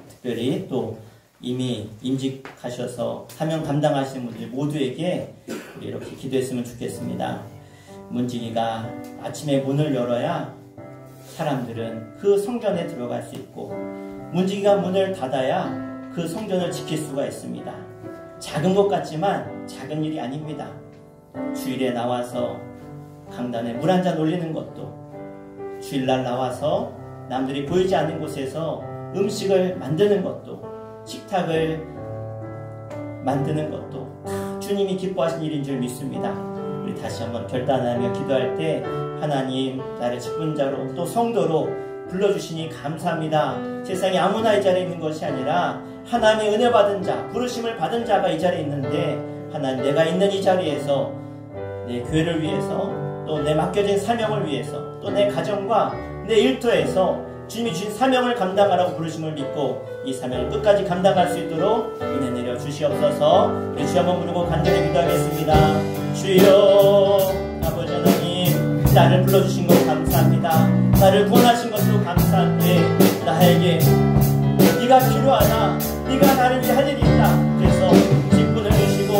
특별히 또 이미 임직하셔서 사명 감당하시는 분들 모두에게 우리 이렇게 기도했으면 좋겠습니다. 문지기가 아침에 문을 열어야 사람들은 그 성전에 들어갈 수 있고, 문지기가 문을 닫아야 그 성전을 지킬 수가 있습니다. 작은 것 같지만 작은 일이 아닙니다. 주일에 나와서 강단에 물 한 잔 올리는 것도, 주일날 나와서 남들이 보이지 않는 곳에서 음식을 만드는 것도, 식탁을 만드는 것도 다 주님이 기뻐하신 일인 줄 믿습니다. 우리 다시 한번 결단하며 기도할 때 하나님, 나를 직분자로 또 성도로 불러주시니 감사합니다. 세상에 아무나 이 자리에 있는 것이 아니라 하나님의 은혜 받은 자, 부르심을 받은 자가 이 자리에 있는데, 하나님, 내가 있는 이 자리에서 내 교회를 위해서, 또 내 맡겨진 사명을 위해서, 또 내 가정과 내 일터에서 주님이 주신 사명을 감당하라고 부르심을 믿고 이 사명을 끝까지 감당할 수 있도록 은혜 내려 주시옵소서. 우리 주 한번 부르고 간절히 기도하겠습니다. 주여, 아버지 하나님, 나를 불러주신 것 감사합니다. 나를 구원하신 것도 감사한데 나에게 네가 필요하다, 네가 나를 위해 할 일이 있다. 그래서 직분을 주시고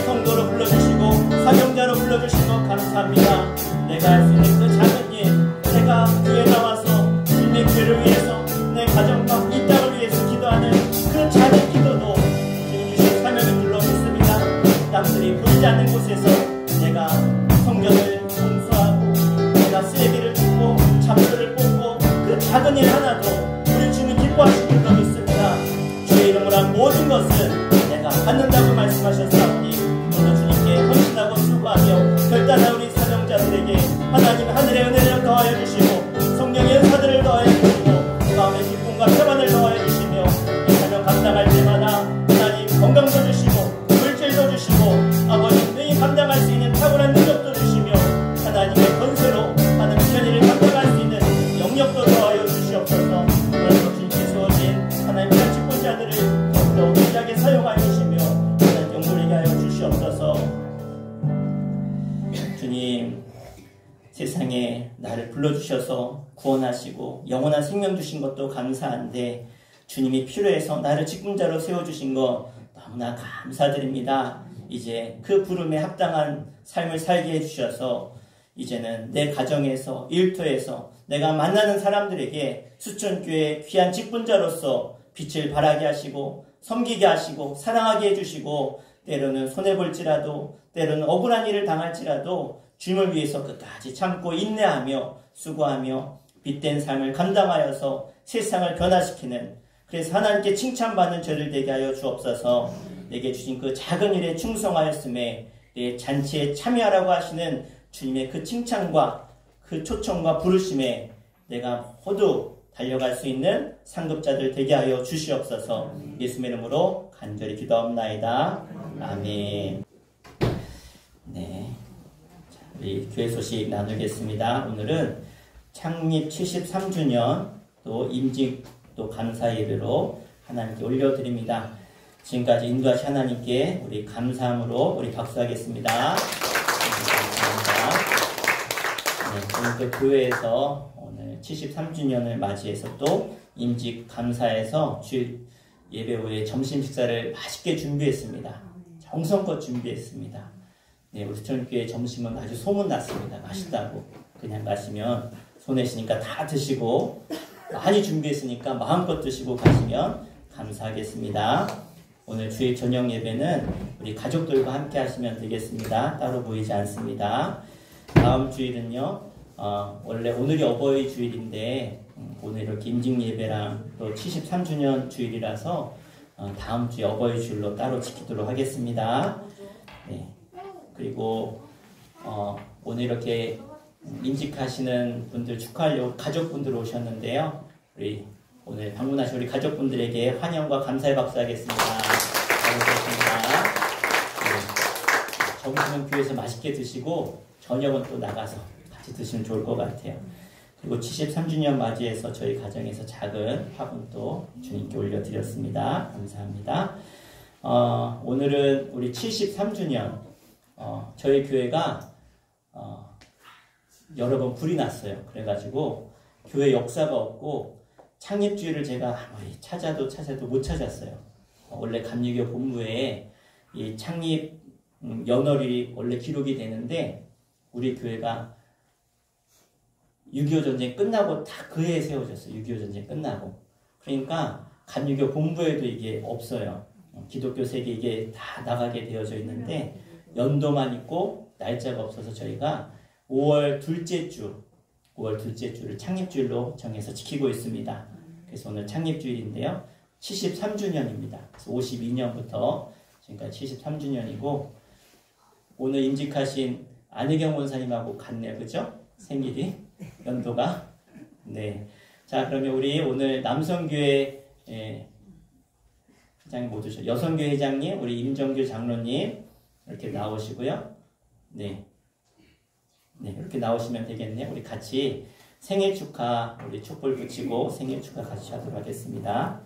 성도로 불러주시고 사명자로 불러주신 것 감사합니다. 내가 할 수 있는 그 작은 일, 내가 교회에 나와서 주님의 교회를 위해서, 내 가정과 이 땅을 위해서 기도하는 그 작은 기도도 주님 주신 사명인 줄로 믿습니다. 남들이 보이지 않는 곳에서 내가 성전을 청소하고, 내가 쓰레기를 줍고 잡초를 뽑고, 그 작은 일 하나도 우리 주님 기뻐하신 줄로 믿습니다. 주의 이름으로 한 모든 것은 내가 받는다고 말씀하셨사오니 오늘 주님께 헌신하고 수고하며 결단한 우리 사명자들에게 하나님 하늘의 은혜를 더하여 주시고 성령의 은사들을 더하여 주시고 마음의 기쁨과 평안을 더하여 주시며 이 사명 감당할 때마다 하나님 건강도 주시고 물질도 주시고 아버지 능히 감당할 수 있는 탁월한 능력도 주시며 하나님의 권세로 하는 편의를 감당할 수 있는 영역도 더하여 주시옵소서. 오늘도 주님께 세워진 하나님의 직분자들을 더욱더 귀하게 사용하여 주시며 하나님 영광을 하여 주시옵소서. 주님, 세상에 나를 불러주셔서 구원하시고 영원한 생명 주신 것도 감사한데, 주님이 필요해서 나를 직분자로 세워주신 것 너무나 감사드립니다. 이제 그 부름에 합당한 삶을 살게 해주셔서 이제는 내 가정에서, 일터에서 내가 만나는 사람들에게 수천교회의 귀한 직분자로서 빛을 발하게 하시고 섬기게 하시고 사랑하게 해주시고, 때로는 손해볼지라도, 때로는 억울한 일을 당할지라도 주님을 위해서 끝까지 참고 인내하며 수고하며 빛된 삶을 감당하여서 세상을 변화시키는, 그래서 하나님께 칭찬받는 저를 되게 하여 주옵소서. 내게 주신 그 작은 일에 충성하였음에 내 잔치에 참여하라고 하시는 주님의 그 칭찬과 그 초청과 부르심에 내가 모두 달려갈 수 있는 상급자들 되게 하여 주시옵소서. 예수님의 이름으로 간절히 기도합나이다. 아멘. 네, 자, 우리 교회 소식 나누겠습니다. 오늘은 창립 73주년 또 임직 또 감사 예배로 하나님께 올려드립니다. 지금까지 인도하신 하나님께 우리 감사함으로 우리 박수하겠습니다. 감사합니다. 네, 오늘 또 교회에서 오늘 73주년을 맞이해서 또 임직 감사해서 주일 예배 후에 점심 식사를 맛있게 준비했습니다. 정성껏 준비했습니다. 네, 우리 수천교회 점심은 아주 소문났습니다. 맛있다고. 그냥 가시면 손해시니까 다 드시고 많이 준비했으니까 마음껏 드시고 가시면 감사하겠습니다. 오늘 주일 저녁 예배는 우리 가족들과 함께 하시면 되겠습니다. 따로 보이지 않습니다. 다음 주일은요. 원래 오늘이 어버이 주일인데 오늘 이렇게 임직 예배랑 또 73주년 주일이라서 다음 주에 어버이 주일로 따로 지키도록 하겠습니다. 네. 그리고 오늘 이렇게 임직하시는 분들 축하하려고 가족분들 오셨는데요. 우리 오늘 방문하신 우리 가족분들에게 환영과 감사의 박수 하겠습니다. 잘오셨습니다. 네. 점심은 교회에서 맛있게 드시고 저녁은 또 나가서 같이 드시면 좋을 것 같아요. 그리고 73주년 맞이해서 저희 가정에서 작은 화분도 주님께 올려드렸습니다. 감사합니다. 오늘은 우리 73주년 저희 교회가 여러 번 불이 났어요. 그래가지고 교회 역사가 없고 창립주일을 제가 아무리 찾아도 못 찾았어요. 원래 감리교 본부에 이 창립 연월이 원래 기록이 되는데 우리 교회가 6.25 전쟁 끝나고 다 그 해에 세워졌어요. 6.25 전쟁 끝나고. 그러니까 감리교 본부에도 이게 없어요. 기독교 세계 이게 다 나가게 되어져 있는데 연도만 있고 날짜가 없어서 저희가 5월 둘째 주를 창립주일로 정해서 지키고 있습니다. 그래서 오늘 창립주일인데요. 73주년입니다. 그래서 52년부터 지금까지 73주년이고 오늘 임직하신 안혜경 원사님하고 같네요. 그죠? 생일이 연도가. 네. 자, 그러면 우리 오늘 남성교회 회장님 못 오셨죠? 여성교회 회장님, 우리 임정규 장로님 이렇게 나오시고요. 네. 네, 이렇게 나오시면 되겠네요. 우리 같이 생일 축하, 우리 촛불 붙이고 생일 축하 같이 하도록 하겠습니다.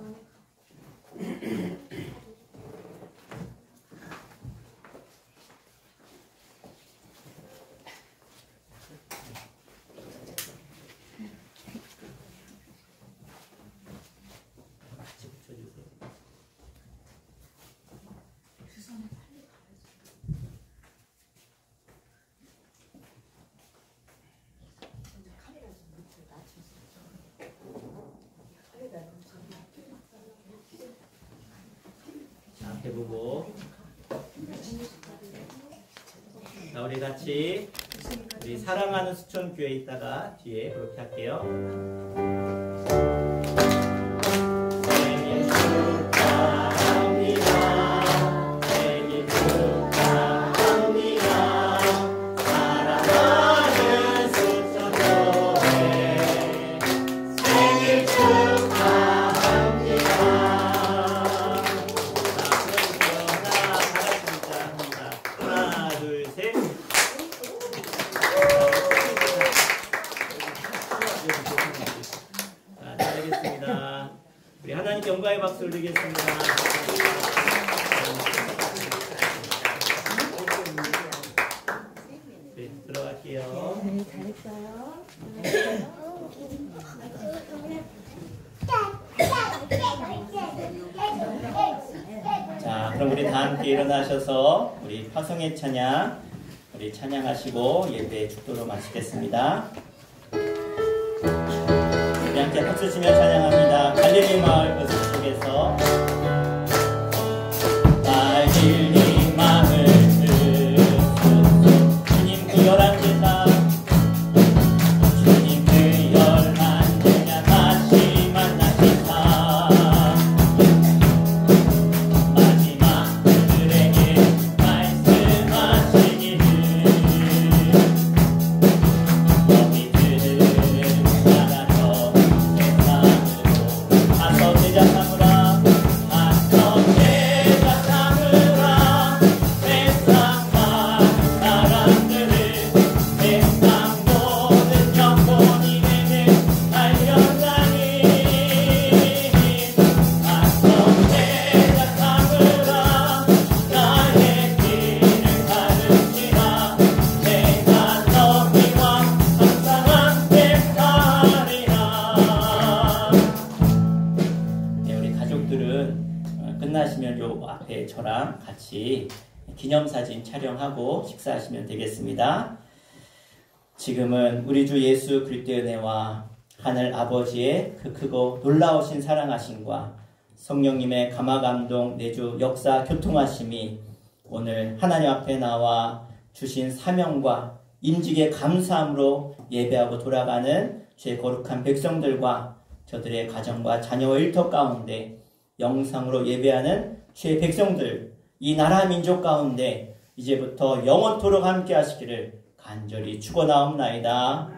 해보고 자, 우리 같이 우리 사랑하는 수천교회 있다가 뒤에 그렇게 할게요. 생일 축하합니다. 생일 축하합니다. 사랑하는 수천교회 생일 축하합니다. 하나, 둘, 셋. 자, 잘하겠습니다. 우리 하나님께 영광의 박수 올리겠습니다. 네, 들어갈게요. 네, 잘했어요. 자, 그럼 우리 다 함께 일어나셔서 우리 화성의 찬양 우리 찬양하시고 예배 축도로 마치겠습니다. 우리 함께 박수 치며 찬양합니다. 갈릴리 마을 그 속에서 갈릴리 마을 그 주님 그 열한 제사 주님 그 열한 제자 다시 만나시다. 마지막 그들에게 말씀하시기를 너희들은 나가서 세상으로 끝나시면 요 앞에 저랑 같이 기념사진 촬영하고 식사하시면 되겠습니다. 지금은 우리 주 예수 그리스도의 은혜와 하늘 아버지의 그 크고 놀라우신 사랑하심과 성령님의 감화감동 내주 역사 교통하심이 오늘 하나님 앞에 나와 주신 사명과 임직의 감사함으로 예배하고 돌아가는 죄 거룩한 백성들과 저들의 가정과 자녀와 일터 가운데 영상으로 예배하는 죄 백성들, 이 나라 민족 가운데 이제부터 영원토록 함께 하시기를 간절히 축원하옵나이다.